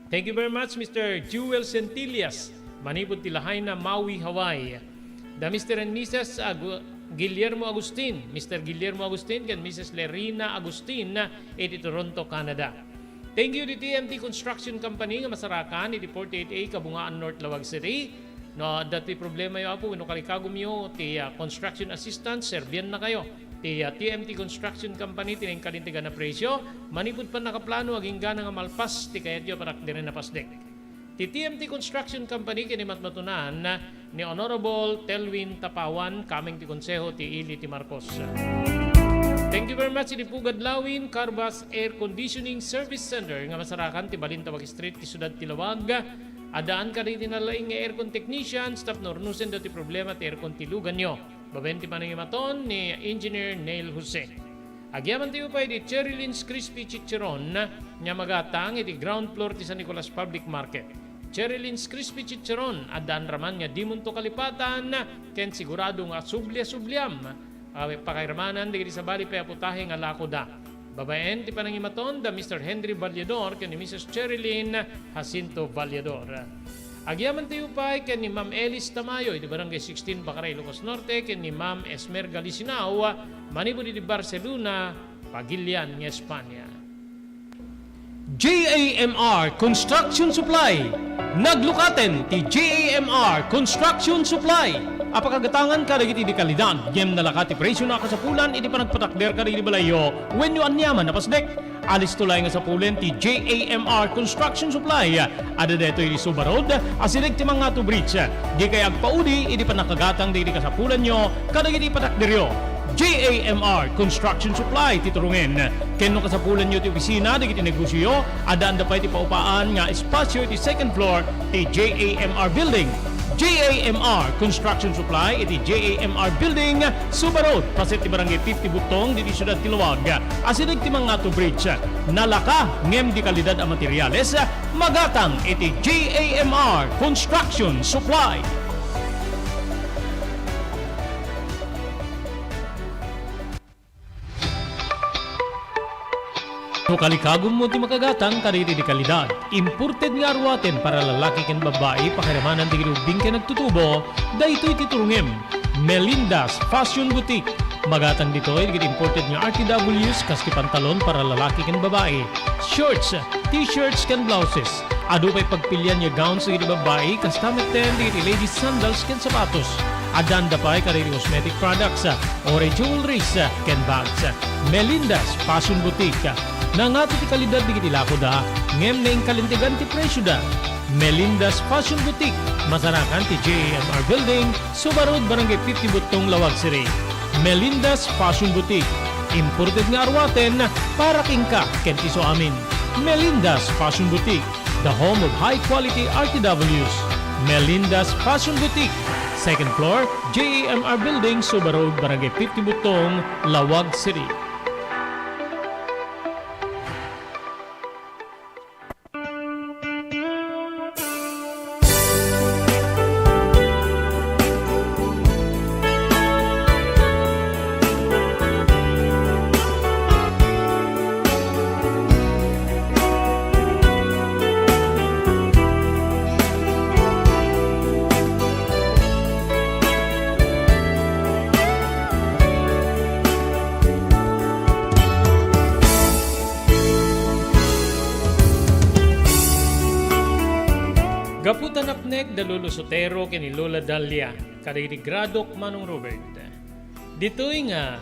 Thank you very much Mr. Jewel Centillas manipod ti lahay na Maui, Hawaii. Da Mr. and Mrs. Guillermo Agustin, Mr. Guillermo Agustin ken Mrs. Lerina Agustin iti Toronto, Canada. Thank you di TMT Construction Company nga masarakan iti 48A Kabungaan North, Lawag City. No, dati problema yo apo no kalikagom yo ti construction assistant serbian na kayo. Ti TMT Construction Company tining kalintigan na presyo manipud pa nakaplano aging gana nga malpas ti kayat yo parak dire na pasdek. Ti TMT Construction Company kini matmatunan ni Honorable Telwin Tapawan kaming ti konseho ti Ili ti Marcos. Thank you very much ni Pugad Lawin Carbas Air Conditioning Service Center nga masarakan ti Balintawak Street ti Sudad ti Lawag. Adaan ka rin tinalaing nga aircon technician staff nornusen dati problema ti aircon ti lugan nyo. Babenti pa maton ni Engineer Neil Jose. Agyaman ti upay di Cherry Lynn's Crispy Chicharon nga magatang iti ground floor ti San Nicolas Public Market. Cherry Lynn's Crispy Chicharon adaan raman nga di munto kalipatan ken sigurado nga sublia-subliam. Pakairamanan di sa bali pa putahe nga lakoda. Babaen ti panangimaton da Mr. Henry Vallador ken ni Mrs. Cherilyn Jacinto Vallador. Agyaman ti upay ken ni Ma'am Elis Tamayo iti Barangay 16 Bacaray, Ilocos Norte ken ni Ma'am Esmer Galisinao manipod iti Barcelona, Pagilian, Espanya. JAMR Construction Supply. Naglukaten ti JAMR Construction Supply. Apakagatangan ka dagiti di kalidad, gem nalakati presyo na kasapulan, iti panagpatakder ka dagiti balayo, when you anyaman na pasdek. Alis tulay nga sapulen ti JAMR Construction Supply. Ada deto iti Subarod, asilig ti mga to bridge. Di kay agpaudi, iti panakagatang dagiti kasapulan nyo, kadagiti patakderyo. JAMR Construction Supply titurungen. Kenno kasapulan nyo ti opisina, dagiti negosyo, adaan da pa iti paupaan nga espasyo iti second floor ti JAMR Building. JAMR Construction Supply iti JAMR Building, Subarod, pasit ti Barangay 50 Butong, diti Siyudad ti Luwag. Asinig ti mga to bridge, nalaka ngem di kalidad a materyales, magatang iti JAMR Construction Supply. No kalikagom mo ti makagatang kariri di kalidad. Imported nga arwaten para lalaki ken babae pakiramanan ti grubing ken nagtutubo, daytoy titurungem. Melinda's Fashion Boutique. Magatang ditoy digit imported nga RTWs kas ti pantalon para lalaki ken babae. Shorts, t-shirts ken blouses. Adu pay pagpilian nga gowns digit babae kas tameten digit ladies sandals ken sapatos. Adan da pay kariri cosmetic products, ore jewelries ken bags. Melinda's Fashion Boutique. Nangato ti kalidad digiti lakoda, ngem na kalintigan ti presyo da. Melinda's Fashion Boutique, masarakan ti JAMR Building, Subarod, Barangay 50 Butong, Lawag City. Melinda's Fashion Boutique, imported nga arwaten para kingka ken iso amin. Melinda's Fashion Boutique, the home of high quality RTWs. Melinda's Fashion Boutique, second floor, JAMR Building, Subarod, Barangay 50 Butong, Lawag City. Gaputan apnek da Lolo Sotero kini Lola Dalia, kadagiti gradok Manong Robert. Dito'y nga,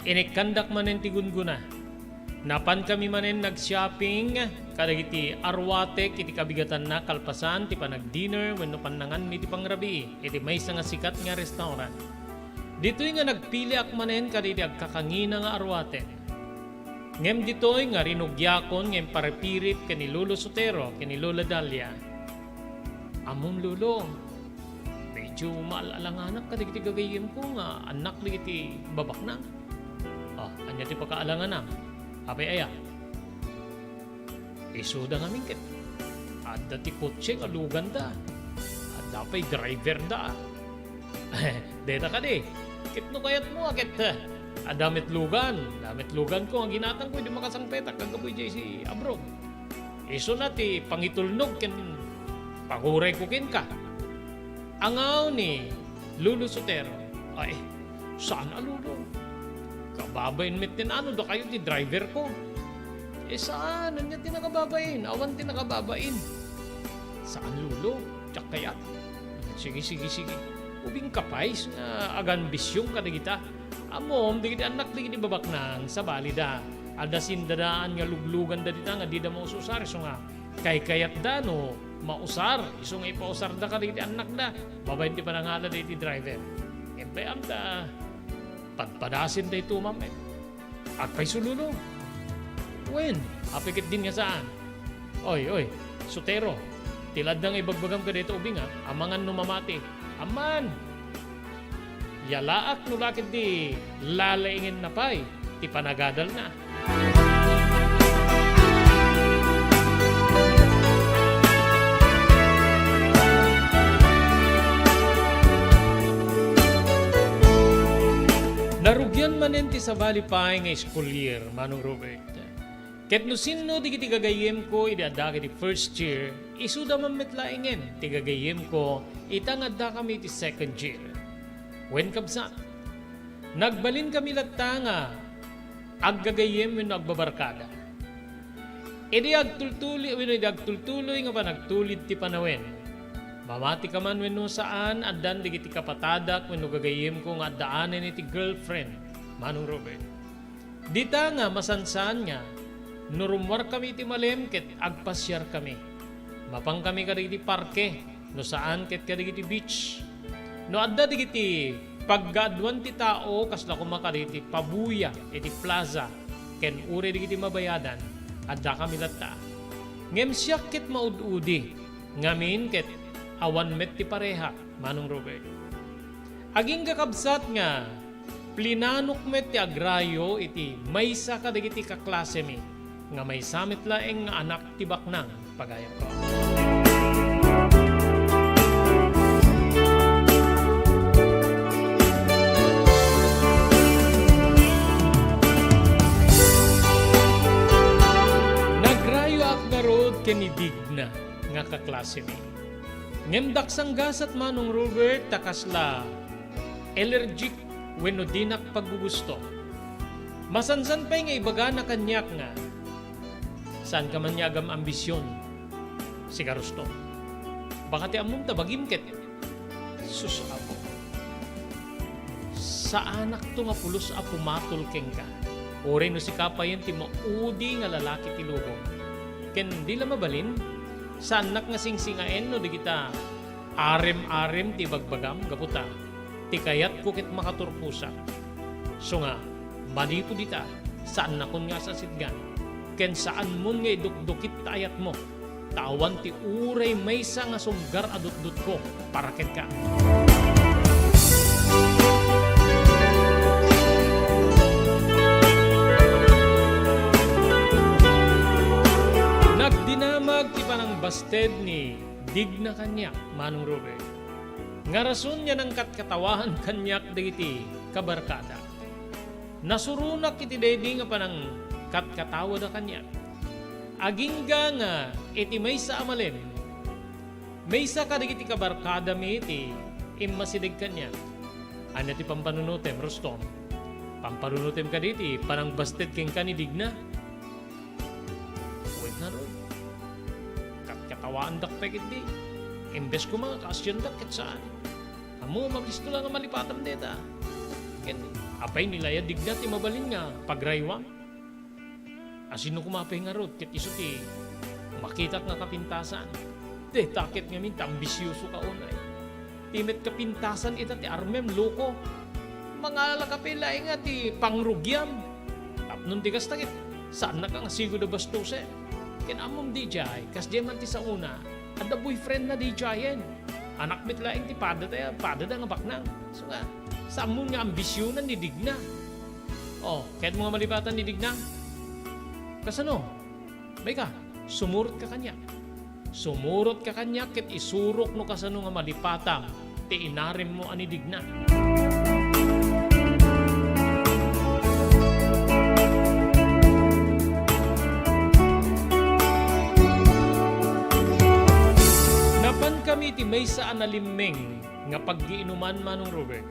inikandak manen ti gunguna. Napan kami manen nag-shopping, kadagiti arwatek, iti kabigatan na kalpasan, ti panag-dinner, wenno panangan iti pangrabi, iti may nga sikat nga restaurant. Dito'y nga nagpili ak manen kadagiti agkakangina nga arwatek. Ngem ditoy nga rinugyakon ngem parepirit kani Lolo Sotero, kani Lola Dalia. Amon Lolo, medyo maalalanganak ka digiti gagayim ko nga anak digiti babak na. Anya ti pagkaalangan na. Apay aya. Isuda ngamin ket. Adda ti kotse nga lugan da. Adda pa'y driver da. Deta ka di. Kit no kayat mo ket. Damit lugan ko ang ginatang ko di makasangpetak kagaboy jay si abroad. Iso na ti pangitulnog ken paguray ko ken ka. Angaw ni Lolo Sotero. Ay, saan a Lolo? Kababayin met din ano da kayo ti driver ko. Saan? Anya ti nakababayin? Awan ti nakababayin. Saan Lolo? Tsak kayat. Sige. Ubing kapais nga agan bisyong kadigita. Amom, digiti anak digiti babak nang sa balida. Ada sindadaan nga luglugan da dita nga di da maususar. So nga, kayat da no, mausar. Iso nga ipausar da ka digiti anak da. Babayin ti panangala digiti driver. Empre am da, padpadasin da ito mamet. At pa'y sululo. Wen, apikit din nga saan? Oy, Sotero, tilad na nga ibagbagam ka dito ubing ha. Amangan numamati. Aman! Yalaak no lakit di lalaingin na pa'y ti panagadal na. Narugyan manen ti sabali pa'y nga school year, Manong Robert. Ket no sino di kiti gagayem ko idada kiti first year, isuda mametlaingen ti gagayem ko itangad da kami ti second year. Wen kabsat, nagbalin kami latta nga aggagayem when agbabarkada. Idi agtultuloy nga pa nagtulid ti panawen. Mamati ka man when no saan addan di kiti kapatadak when no gagayem ko nga addaanen iti girlfriend, Manong Robert. Dita nga masansan nga nurumwar kami iti malem ket agpasyar kami. Mapang kami kadagiti parke, no saan ket kadagiti beach. No adda digiti paggadwan ti tao kasla kumakariti pabuya iti plaza ken ure digiti mabayadan adda kami latta. Ngem siyak ket maududi ngamin ket awan met ti pareha, Manong Robert. Aging kakabsat nga plinanok met ti agrayo iti maysa kadagiti kaklase mi nga may samit laeng nga anak ti baknang pagayam ko. Kinidigna nga kaklase mi. Ngem daksang gasat Manong Robert takasla allergic wenno dinak paggugusto. Masansan pa'y nga ibaga na kanyak nga saan ka man yagam ambisyon si karusto. Baka ti amum tabagim ket sus apo. Sa anak to nga pulos a pumatol keng ka. Ore no si kapayen ti maudi nga lalaki ti lubong. Ken di la mabalin sa anak nga singsingaen no di kita arem-arem ti bagbagam gaputa ti kayat ko ket makaturpusa. So nga manipo dita saan nakon nga sa sidgan ken saan mon nga idukdukit ta ayat mo tawan ti uray maysa nga sumgar adutdut ko para ket ka. Nagdinamag ti panang basted ni digna kanyak, Manong Robert. Nga rason niya ng katkatawahan kanyak dagiti kabarkada. Nasurunak iti dedi nga panang katkatawa da kanyak. Agingga nga iti maysa amalem. Maysa ka dagiti kabarkada mi iti immasidig kanyak. Anya ti pampanunutem, Rostom? Pampanunutem ka diti panang basted king ka ni digna? Na ron. Katkatawaan dakpek iti. Imbes ko mga kaasyon dakit saan. Amo, mablisto lang ang malipatam deta. Ken, apay nilaya digna ti mabalin nga pagraywang. Asino kumapay nga rod, ket iso ti makitak nga kapintasan. De, takit nga minta, ambisyoso ka unay. Timet kapintasan ita ti armem, loko. Mga lakapilay nga ti pangrugyam. Tapnon ti kastakit. Saan na ka nga sigo na bastuse? Kinamom di jay, kas di man ti sa una, at boyfriend na di jayen. Anak mitlaing ti pada nga baknang. So nga, saan mo nga ambisyonan ni Digna? Oh, kahit mga malibatan ni Digna, kasano? May ka, sumurot ka kanya. Sumurot ka kanya, kit isurok no kasano nga malipatang, ti inarim mo ani Digna. Napan kami ti may saan nalimeng nga paggiinuman manong Robert.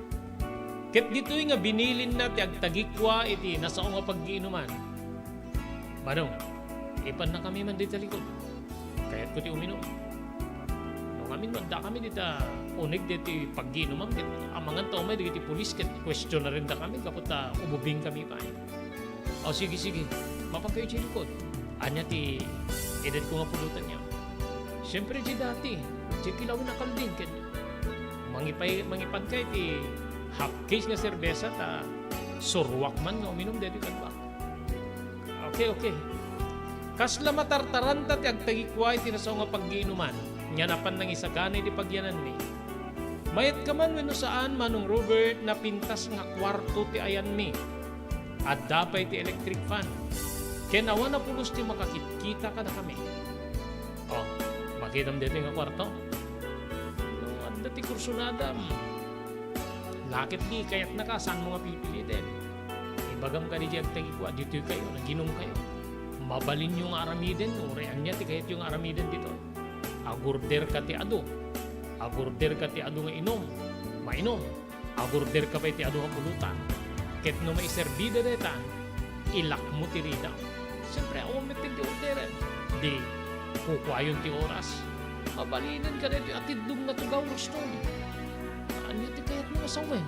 Ket dito'y nga binilin na ti agtagikwa iti nasao nga paggiinuman. Manong, ipan na kami man dito likod. Kaya't ko ti uminom. Nung amin magda kami dita unig dito paggiinuman. Ket amangan tao may dito pulis ket question na rin da kami kapot umubing kami pa. O sige, mapag kayo ti likod. Anya ti edad ko nga pulutan niya. Siyempre di dati, di kilaw na kalding. Mangipad kayo ti half case nga serbesa ta surwak man nga uminom dito kadwa. Okay. Kasla matartaran ta ti agtagikwa iti nasaw nga paggiinuman. Nya napan nang isagani di pagyanan mi. Mayat ka man wenno saan manong Robert na pintas nga kwarto ti ayan mi. At dapay ti electric fan. Kenawa na pulos ti makakita ka na kami. Oh, makitam dito nga kwarto. No, at ti kursunada. Lakit di kaya't nakasan mga pipilitin. Ibagam ka di diyag tagikwa, dito kayo, naginom kayo. Mabalin yung aramiden, urean niya ti kayat yung aramiden dito. Agurder ka ti ado. Agurder ka ti ado nga inom. Mainom. Agurder ka pa ti ado nga pulutan. Ket no may serbida deta, ilak mo ti rida. Siyempre, ako mitig ti orderan. Di, kukwayon ti oras. Mabalinan ka dito at idug na tugaw gusto. Anya ti kayat mo kasawen.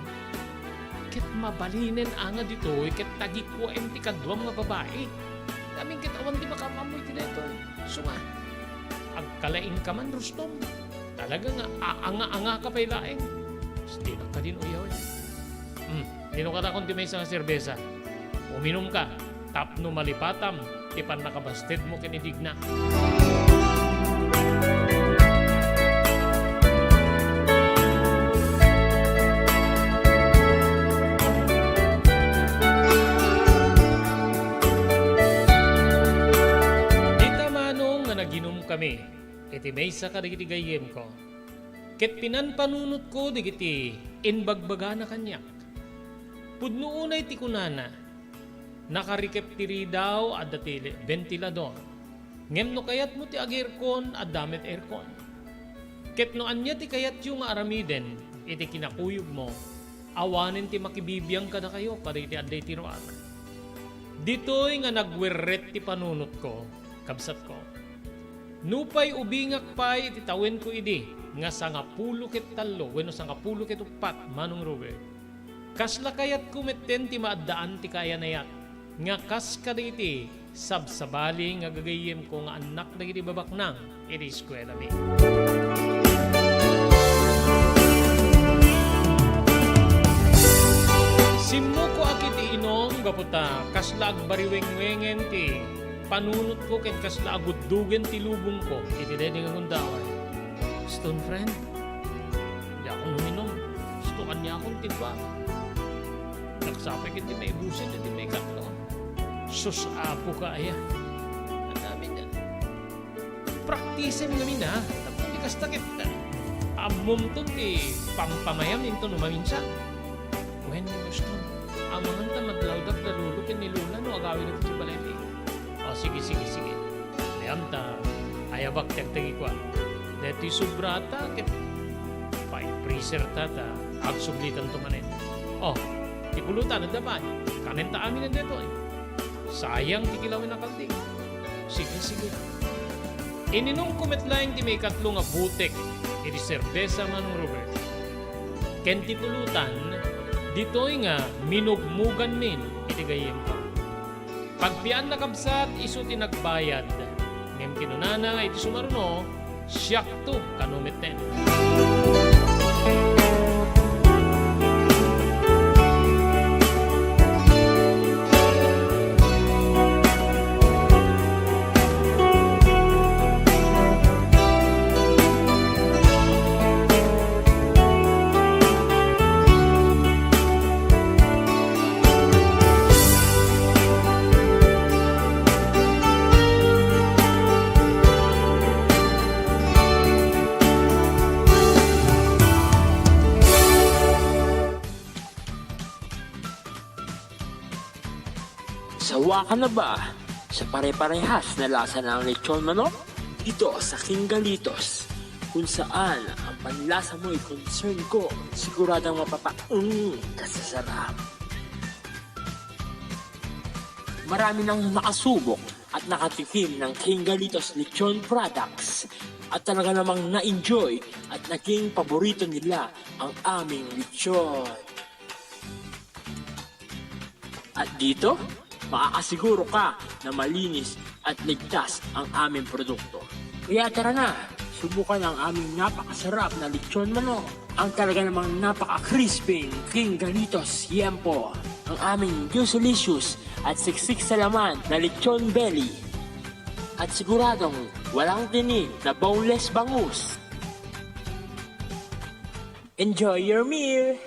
Ket mabalinen anga dito, ket tagikwa ti kadwam nga babae. Kaming ket awan di makamamoy ti dito. So nga, agkalain ka man, Rustom. Talaga nga, aanga-anga ka pa'y laeng. Di na ka din uyaw eh. Dino ka na kung di may isang serbesa. Uminom ka, tapno malipatam, tipan nakabasted mo kinidigna. Naginom kami, iti may sa kadagiti gayem ko. Ket pinanpanunot ko digiti inbagbaga na kanyak. Pudno unay ti kunana, nakarikep tiri daw at dati ventilador. Ngem no kayat mo ti agirkon at damit aircon. Ket no anya ti kayat yung aramiden, iti kinakuyog mo, awanin ti makibibiyang ka na kayo para iti aday tiruan. Dito'y nga nagwerret ti panunot ko, kabsat ko. Nupay ubingak pay iti tawen ko idi nga sangapulo ket tallo wenno sangapulo ket upat manong Robert. Kasla kayat kumeten ti maaddaan ti kaya nayat nga kas kaditi sabsabali nga gagayem ko nga anak dagiti babaknang iti eskwela mi. Simmo ko akiti inom gaputa kasla agbariwengwengen ti panunot ko ken kasla aguddugen ti lubong ko iti dede nga hundaway. Stone friend, di ako numinom. Gusto kanya akong tidwa. Nagsapay iti may busin iti may kaklo. Sus apo ka aya. Ang dami na. Praktisen kami na. Tapos di kastakit. Amom to ti pampamayam into numaminsa. When you gusto, amangan ta maglawdag na lulukin ni Luna no agawin na ito balete. O sige. Ayam ta, ayabak tiyagtagi ko. Dito yung subrata, ket pa freezer ta, agsublitan tumanin. O, ipulutan ang damay. Kanin ta amin ang dito. Sayang tikilawin na kalding. Sige. Ininong kumetlaing ti may katlo nga butek, iti serbesa manong Robert. Ken ti pulutan, dito'y nga minugmugan min, iti gayem ko. Pagpian na kabsat, iso ti nagbayad. Ngem kinunana nga iti sumaruno, siyak to kanumeten. Sawa ka na ba sa pare-parehas na lasa ng lechon manok? Dito sa King Galitos, kung saan ang panlasa mo ay concern ko, siguradong kasasarap. Marami nang nakasubok at nakatikim ng King Galitos lechon products at talaga namang na-enjoy at naging paborito nila ang aming lechon. At dito, makakasiguro ka na malinis at ligtas ang aming produkto. Kaya tara na, subukan ang aming napakasarap na lechon manok. Ang talaga namang napaka-crisping King Galitos Yempo. Ang aming juicelicious at siksik sa laman na lechon belly. At siguradong walang tinig na boneless bangus. Enjoy your meal!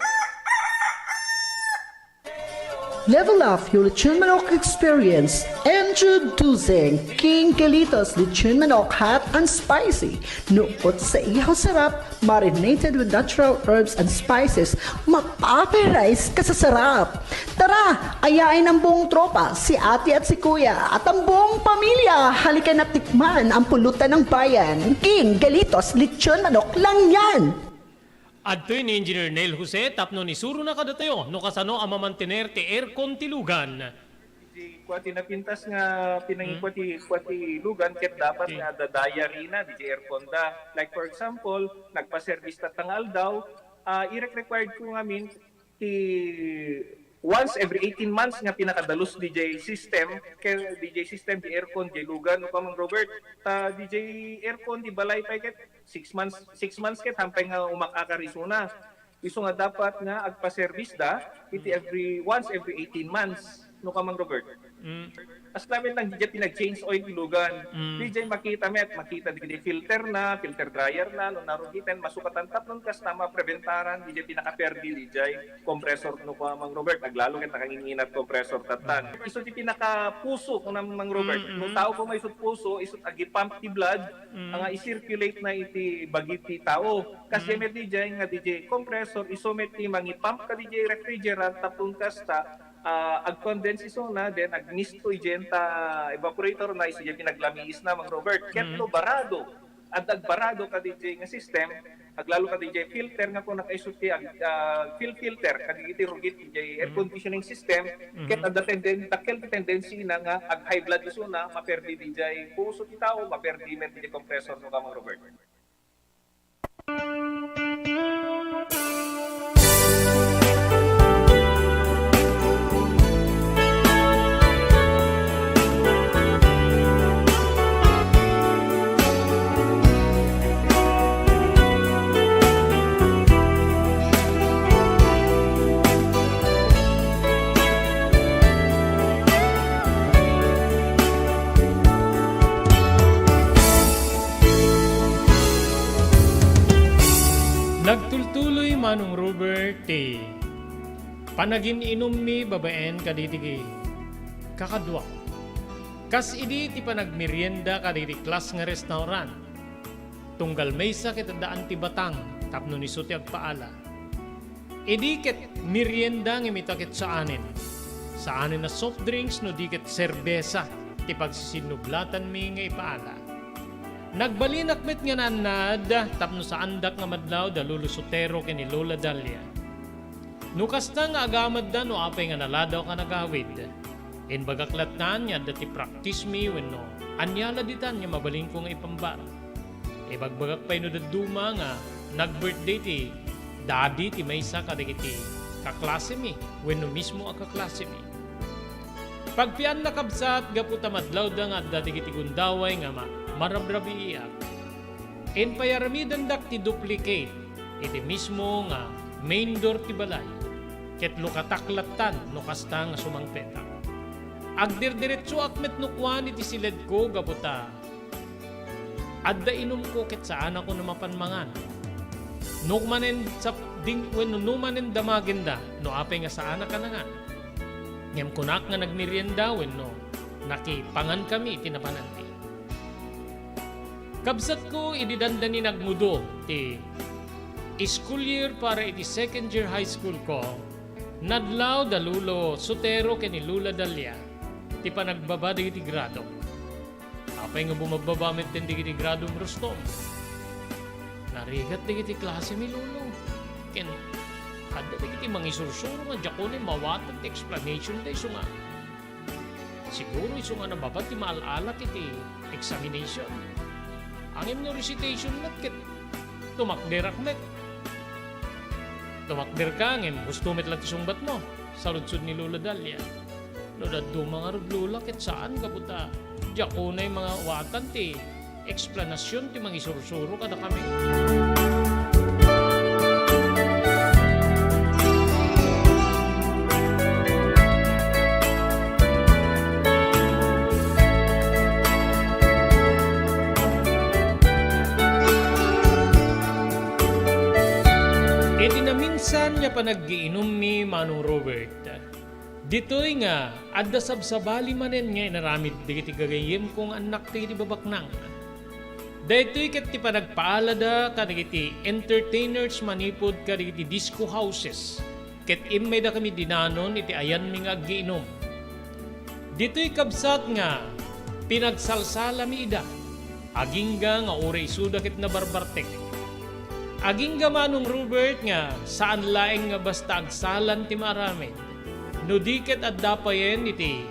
Level up your lechon manok experience. Introducing King Galitos Lechon Manok Hot and Spicy. Nuot sa ihaw sarap, marinated with natural herbs and spices, mapaperize ka sa sarap. Tara, ayain ang buong tropa, si ate at si kuya, at ang buong pamilya. Halika na tikman ang pulutan ng bayan. King Galitos Lechon Manok lang yan. Adtoy ni Engineer Neil Jose, tapno ni Suro na kadatayo, no kasano ang mamantener ti aircon ti lugan. Di kwati napintas nga pinangikwati lugan ket dapat nga dadaya rina di aircon da. Like for example, nagpa-service ta tangal daw, i-required ko ngamin ti once every 18 months nga pinakadalos DJ system di aircon di lugan no Mang Robert DJ aircon di balay pa ket 6 months ket hampay nga umakakarisuna iso nga dapat nga agpa-service da iti once every 18 months no Mang Robert. As namin lang DJ pinag-change oil ilugan. DJ makita DJ filter dryer na no narugitan masukatan tapnon kas na mapreventaran DJ pinaka-perdi DJ compressor no Mang Robert naglalo ket nakanginginat compressor tatan. Iso ti pinaka-puso no Mang Robert. No tao ko may isut puso isut agi pump ti blood nga i-circulate na iti bagiti tao. Kasi met DJ nga DJ compressor iso met ti mangi-pump ka DJ refrigerant tapon kas ta ag-condense iso na, then ag-misto igenta evaporator na iso yung pinaglamiis na, Mang Robert. Ketlo barado. At agbarado ka DJ nga system, aglalo ka DJ filter nga po nakaisuti, filter, kagigiti rugit DJ air conditioning system, ket ada tendency na nga ag-high blood iso na, maperdi DJ puso ti tao, maperdi men DJ compressor no ka, Mang Robert. Nagtultuloy manong Robert panagin inom mi babaen kaditi kakadwa. Kas idi ti panagmerienda kaditi klas nga restaurant. Tunggal maysa ket daan ti batang tapno ni suti agpaala. Idi ket merienda nga mitakit sa anin. Sa anin na soft drinks no di ket serbesa ti pagsisinublatan mi nga ipaala. Nagbalinak met nga nanad, tapno sa andak nga madlaw da Lolo Sotero ken ni Lola Dalia. Nukasta nga agamad da no apay nga naladaw ka nagawid. In bagaklatan nga dati practice mi wenno anyala ditan nga mabaling ko nga ipambar. E bagbagak pay no daduma nga nag-birthday ti daddy ti maysa kadagiti kaklase mi wenno mismo a kaklase mi. Pagpian nakabsat gaputa madlaw da nga dati kiti gundaway nga marabrabi iyak. En payaramidan dak ti duplicate iti mismo nga main door ti balay. Ket lukataklatan no kasta nga sumangpetak. Agdirdiretso akmet no kwan iti siled ko gaputa. Adda inom ko ket saan ako na mapanmangan. Nukmanen sa ding wenno numanen damagenda no apay nga saan ka na nga. Ngem kunak nga nagmerienda wenno nakipangan kami tinapananti. Kabsat ko ididanda ni nagmudo ti school year para iti second year high school ko. Nadlaw da Lolo Sotero ken ni Lula Dalia. ti panagbaba digiti grado. Apay nga bumababamit din digiti grado Rostom. Narigat digiti klase mi lolo. Ken kada digiti mangisursuro nga jakone mawatan ti explanation da iso nga. Siguro iso nga nababat ti maalala iti examination. Angin no recitation met ket tumakderak met. Tumakder ka ngem gusto met lang ti sungbat mo. Saludsud ni Lola Dalia. No dadto mga ruglola ket saan ka puta. Jakone mga watan ti explanasyon ti mangisursuro kada kami. Minsan nga panaggiinom mi Manong Robert. Dito'y nga, adda sabsabali manen nga inaramid digiti gagayim kong anak digiti babaknang. Dito'y ket ti panagpaalada kadigiti entertainers manipod kadigiti disco houses. Ket immay da kami dinanon iti ayan mi nga aggiinom. Dito'y kabsat nga, pinagsalsala mi ida. Agingga nga ore isuda ket na barbartek. Aging Manong Robert nga saan laeng nga basta agsalan ti maramid. No diket at dapayen iti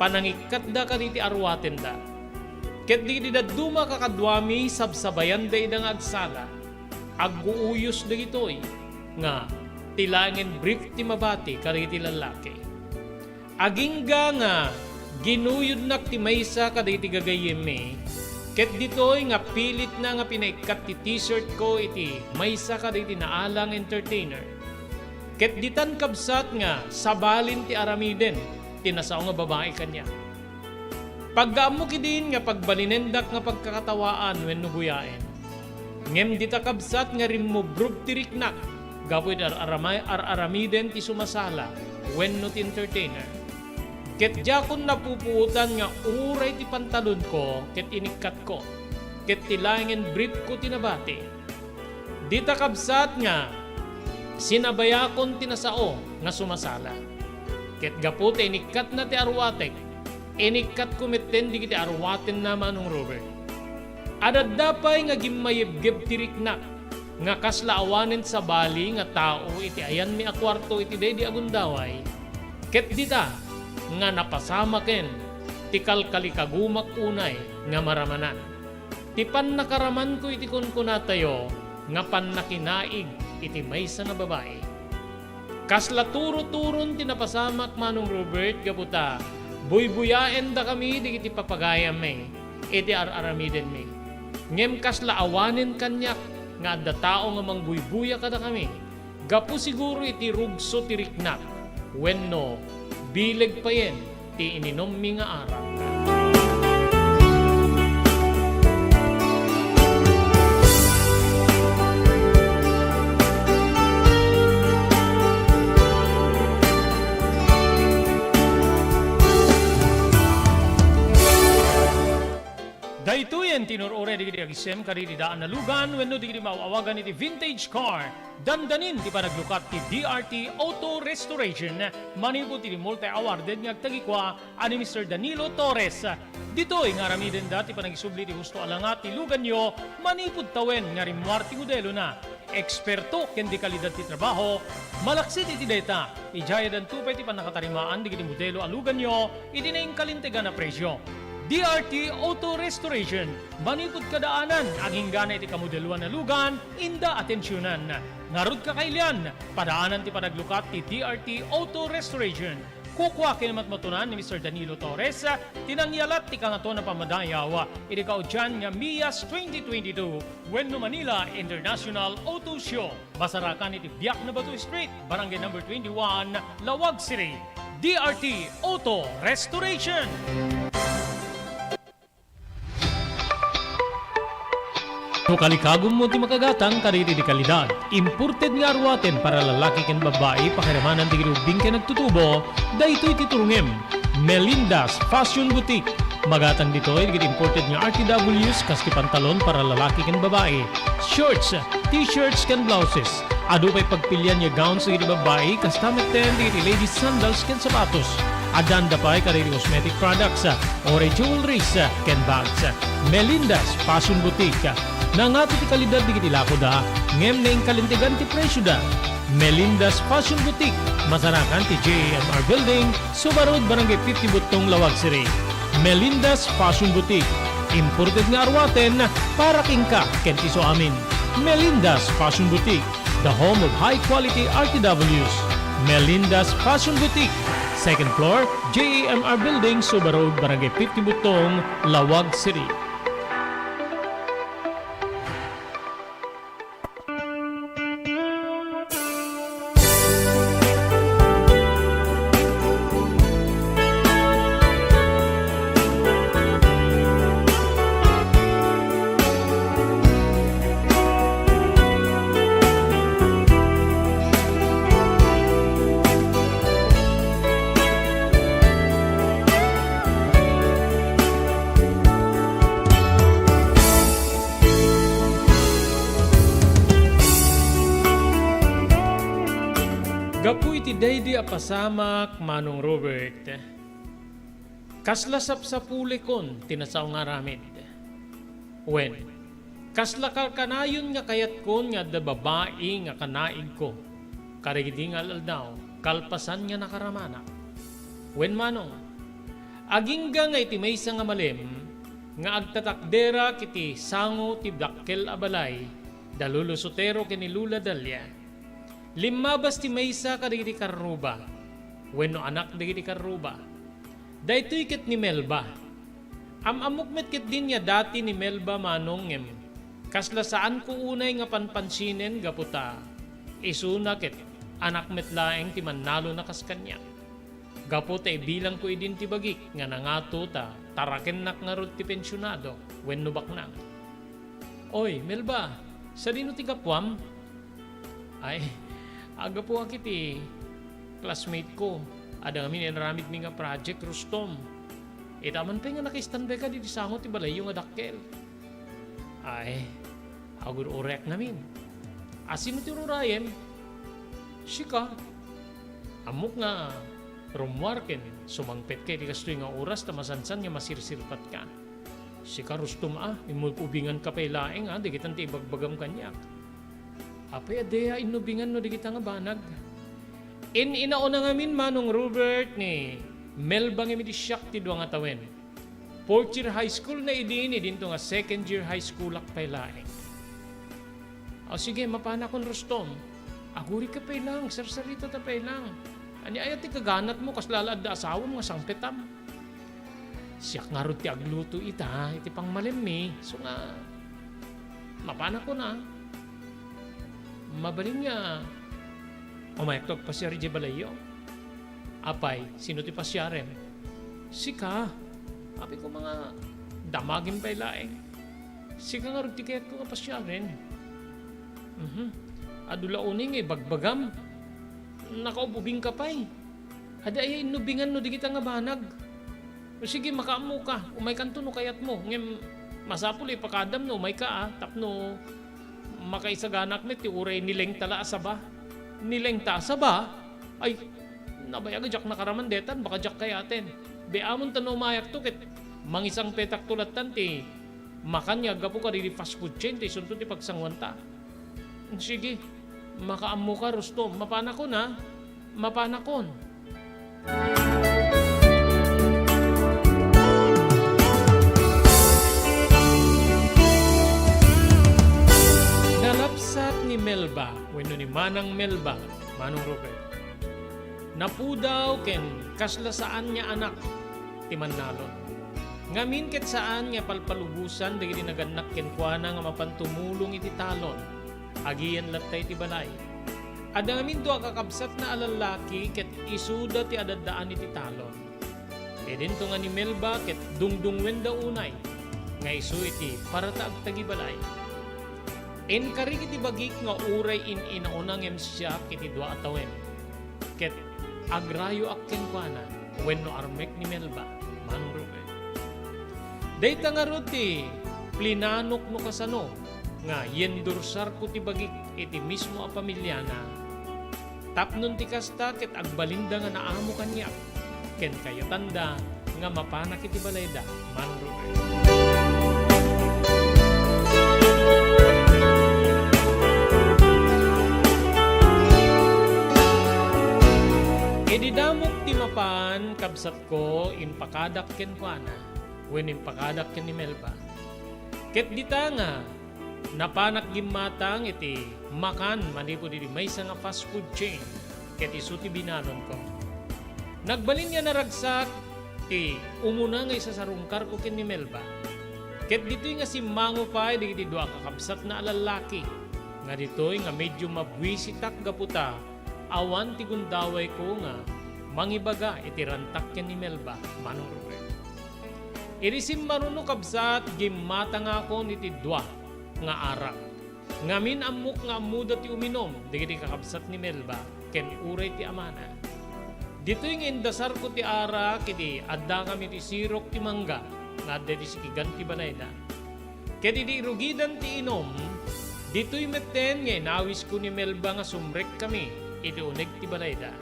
panangikat da kaniti arwaten da. Ket di duma kakadwami sabsabayan da idang agsala. Agguuyos da gitoy nga tilangin brief ti mabati kaniti lalaki. Aging nga ginuyod nak ti maysa kaditi gagayemi. Ket dito'y nga pilit na nga pinaikat ti t-shirt ko iti maysa ka iti naalang entertainer. Ket ditan kabsat nga sabalin ti aramiden tinasao nga babae kanya. Paggaam mo kidin nga pagbalinendak nga pagkakatawaan wenno buyaen. Ngem dita kabsat nga rimubrub ti riknak gapoy aramiden ti sumasala wenno ti entertainer. Ket jakon napupuutan nga uray ti pantalon ko, ket inikat ko. Ket tilangin brief ko tinabati. Dita kabsat nga, sinabayakon tinasao nga sumasala. Ket gapute inikat na ti arwatek, inikat kumitten di kiti arwaten na Manong Robert. Adadapay nga gimayibgib ti riknak, nga kaslaawanen sa bali nga tao iti ayan mi akwarto iti day di agundaway. Ket dita, nga napasamaken ti kalkalikagumak unay nga maramanan. Ti pannakaraman ko iti kunkunatayo nga pannakinaig iti maysa nga babae. Kasla turo-turon ti napasamak Manong Robert gaputa buybuyaen da kami di iti papagayam me iti aramiden me. Ngem kasla awanen kanyak nga adda tao nga mangbuybuya kada kami. Gapu siguro iti rugso ti riknak wenno bileg pa yen ti ininom mi nga arak. Daytoyen tinurore digiti agisem kariti daan na lugan wenno digiti maawagan iti vintage car. Dandanin ti panaglukat ti DRT Auto Restoration manipod ti multi-awarded nga agtagikwa ani Mr. Danilo Torres. Ditoy nga aramiden dati panagisubli ti gusto alangat ti lugan nyo manipod tawen nga rimwar ti modelo na. Eksperto ken di kalidad ti trabaho, malaksit iti data. Ijayadan tupay ti panakatarimaan digiti modelo alugan nyo iti naing kalintegan na presyo. DRT Auto Restoration, manipod kadaanan, aging gana iti kamodeluan na lugan, inda atensyonan. Narod ka kailian, padaanan ti panaglukat ti DRT Auto Restoration. Kukwa kinamatmatunan ni Mr. Danilo Torres, tinangyalat ti kangato na pamadayaw, iti kaudyan nga MIAS 2022, Wenno Manila International Auto Show. Basarakan iti Biak na Batu Street, Barangay number 21, Lawag City. DRT Auto Restoration. No kalikagom mo ti makagatang kariti di kalidad. Imported nga arwaten para lalaki ken babae pakiramanan ti girubing ken nagtutubo. Daytoy ti turungem. Melinda's Fashion Boutique. Magatang ditoy digit imported nga RTWs kaski pantalon para lalaki ken babae. Shorts, t-shirts ken blouses. Adu pay pagpilian nga gowns digit babae kasta meten digit ladies sandals ken sapatos. Adanda pa kariri cosmetic products, ore jewelries, ken bags, Melinda's Fashion Boutique. Nangato ti kalidad di kitilako da, ngem na kalintigan ti presyo da. Melinda's Fashion Boutique, masarakan ti JMR Building, Subarod, Barangay 50 Butong, Lawag City. Melinda's Fashion Boutique, imported nga arwaten para kingka kenti so amin. Melinda's Fashion Boutique, the home of high-quality RTWs. Melinda's Fashion Boutique, second floor, JMR Building, Subarod, Barangay 50 Butong, Lawag City. Gapu iti daydi apasamak Manong Robert. Kaslasap sa pulikon tinasaw nga ramid. Wen, kaslakal kanayon nga kayat kon nga da babae nga kanaig ko. Karigidi nga aldaw, kalpasan nga nakaramana. Wen manong, agingga nga iti maysa nga malim, nga agtatakdera kiti sango ti dakkel abalay, dalulusotero kinilula dalya. Limabas ti maysa kadagiti karuba. Wenno anak dagiti karuba. Daytoy ket ni Melba. Amamukmet ket din niya dati ni Melba manong ngem. Kasla saan ko unay nga panpansinen gaputa. Isuna ket anak met laeng ti mannalo na kaskanya. Gaputa bilang ko idin ti bagik nga nangato ta taraken nak nga rod ti pensyonado wenno baknang. Oy Melba, sa dino ti kapwam? Ay, aga po akiti classmate ko. Ada ngamin inaramid mi nga project Rustom. Itaman pa nga naka-standby ka di sangot ti balay yung adakkel. Ay, agud orek namin. Asino ti rurayem? Sika. Amok nga rumwarken sumangpet kay di kastoy nga oras ta masansan nga masirsirpat ka. Sika Rustom imulpubingan ka pay laeng di kitan ti ibagbagam kanyak. Apay adeya inubingan no di kita nga banag. Inauna ngamin Manong Robert ni Melba nga midi siyak ti duwa nga tawen. 4th year high school na idin to nga 2nd year high school akpay laeng. O sige, mapana kon Rustom. Aguri ka pay lang, sarsarito ta pay lang. Ani ayat ti kaganat mo kas lalad da asawam nga sangpetam. Siyak nga ro ti agluto ita, iti pangmalim mi. So nga mapana ko na. Mabaling nga umayaktok pa siya rin balayo. Apay, sino ti pasyarem? Sika. Api ko mga damagin pa'y laeng. Sika nga rin ti kayat ko nga pasyaren. Adula uning bagbagam. Nakaububing ka pa'y. Ada ay inubingan no di kita nga banag. Sige, makaamu ka. Umay kanto no kayat mo. Ngem, masapul pakadam no umay ka tapno makaisaganak met ti uray nileng tala asaba. Nileng ta asaba? Ay, nabayag jak nakaramandetan, baka jak kayaten. Beamon tano mayak to ket mangisang petak tulatan ti makanya gapo ka di fast food chain ti sunto ti pagsangwanta. Sige, makaammo ka Rustom, mapanakon ha. Mapanakon. Nalapsat ni Melba, wenno ni Manang Melba, Manong Robert. Napudaw ken kasla saan niya anak ti Mannalon. Ngamin ket saan nga palpalubusan dagiti naganak ken kuana nga mapantumulong iti talon. Agiyan lattay ti balay. Ada ngamin to kakabsat na alalaki ket isuda ti adaddaan iti talon. Edin to nga ni Melba ket dungdungwen da unay nga isu iti para ta agtagi balay. Enkarig iti bagik nga uray inaunang siya iti dua atawen. Ket agrayo akken kuana wenno armek ni Melba, Manong Robert. Dayta nga roti plinanok no kasano nga yendursar ko ti bagik iti mismo a pamilyana. Tapnon ti kasta ket agbalinda nga naamo kanya. ken kayo tanda nga mapanak iti balayda, Manong Robert. Ididamok ti mapan kabsat ko in pakadak ken kuana, when in pakadak ken ni Melba. Ket dita nga, napanak gimatang iti makan manipo di maysa nga fast food chain, ket isu ti binanon ko. Nagbalin nga naragsak, ti umuna nga isa sa rungkar ko ken ni Melba. Ket dito'y nga si Mango pa, di iti dua kakabsat na alalaki. Nga dito'y nga medyo mabwisitak gaputa, awan ti gundaway ko nga mangibaga iti rantak ken ni Melba, Manong Robert. Irisim maruno kabsat gimata nga ako niti dua nga arak. Ngamin amok nga amuda ti uminom digiti kakabsat ni Melba ken uray ti amana. Dito yung indasar ko ti arak iti adda kami ti sirok ti mangga nga adda ti sikigan ti banayda. Ket iti irugidan ti inom dito'y metten nga inawis ko ni Melba nga sumrek kami iti uneg ti balayda.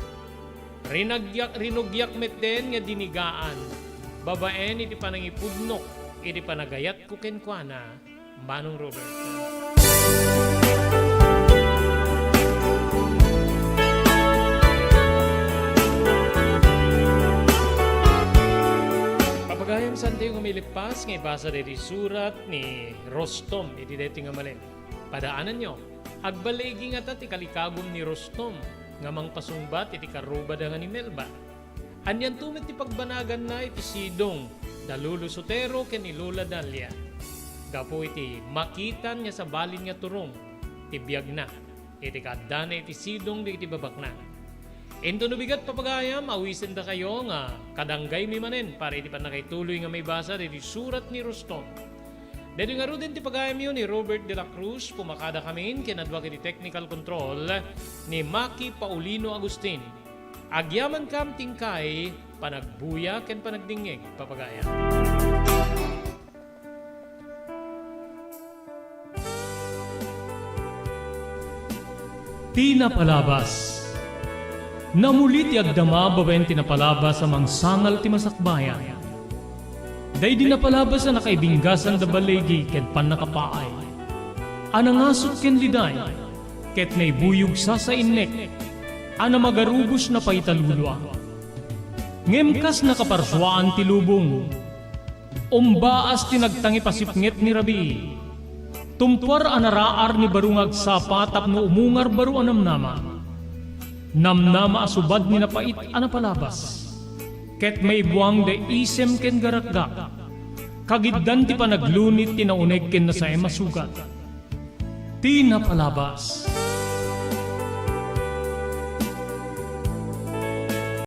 Rinugyak metten nga dinigaan, babaen iti panangipudnok, iti panagayat ko ken kuana, Manong Robert. Papagayam sante yung umilipas, nga ibasa diti surat ni Rostom, iti deti nga malin. Padaanan nyo, agbalegi nga ta ti kalikagom ni Rostom nga mangpasungbat iti karubada nga ni Melba. Anyan tumit ti pagbanagan na iti Sidong, Dalulo Sotero ken ni Lola Dalia. Gapo iti makitan niya sa balin nga turong, ti biyag na, iti kadana iti Sidong di iti babak na. Ento nubigat papagayam, awisen da kayo nga kadanggay mi manen para iti panakituloy nga may basa iti surat ni Rostom. Dito nga rin ti pagayam yun ni Robert de la Cruz, pumakada kami kinadwa kiti technical control ni Maki Paulino Agustin. Agyaman kam tingkay, panagbuya ken panagdingeg, papagayam. Tinapalabas. Namuli ti agdama babaen tinapalabas amang sangal ti masakbayan. Day di napalabas na nakaibinggasan da balegi ket panakapaay. Anangasot ken liday, ket naibuyog sa innek, ana magarubos na paitalulwa. Ngemkas nakaparswaan ti lubong, umbaas tinagtangi pasipnget ni Rabi. Tumpar anaraar ni barungag sapa tapno umungar baru anamnama. Namnama asubad ni napait anapalabas. Ket may buwang da isem ken garakgak, kagiddan ti panaglunit ti nauneg ken na sa masugat. Tinapalabas.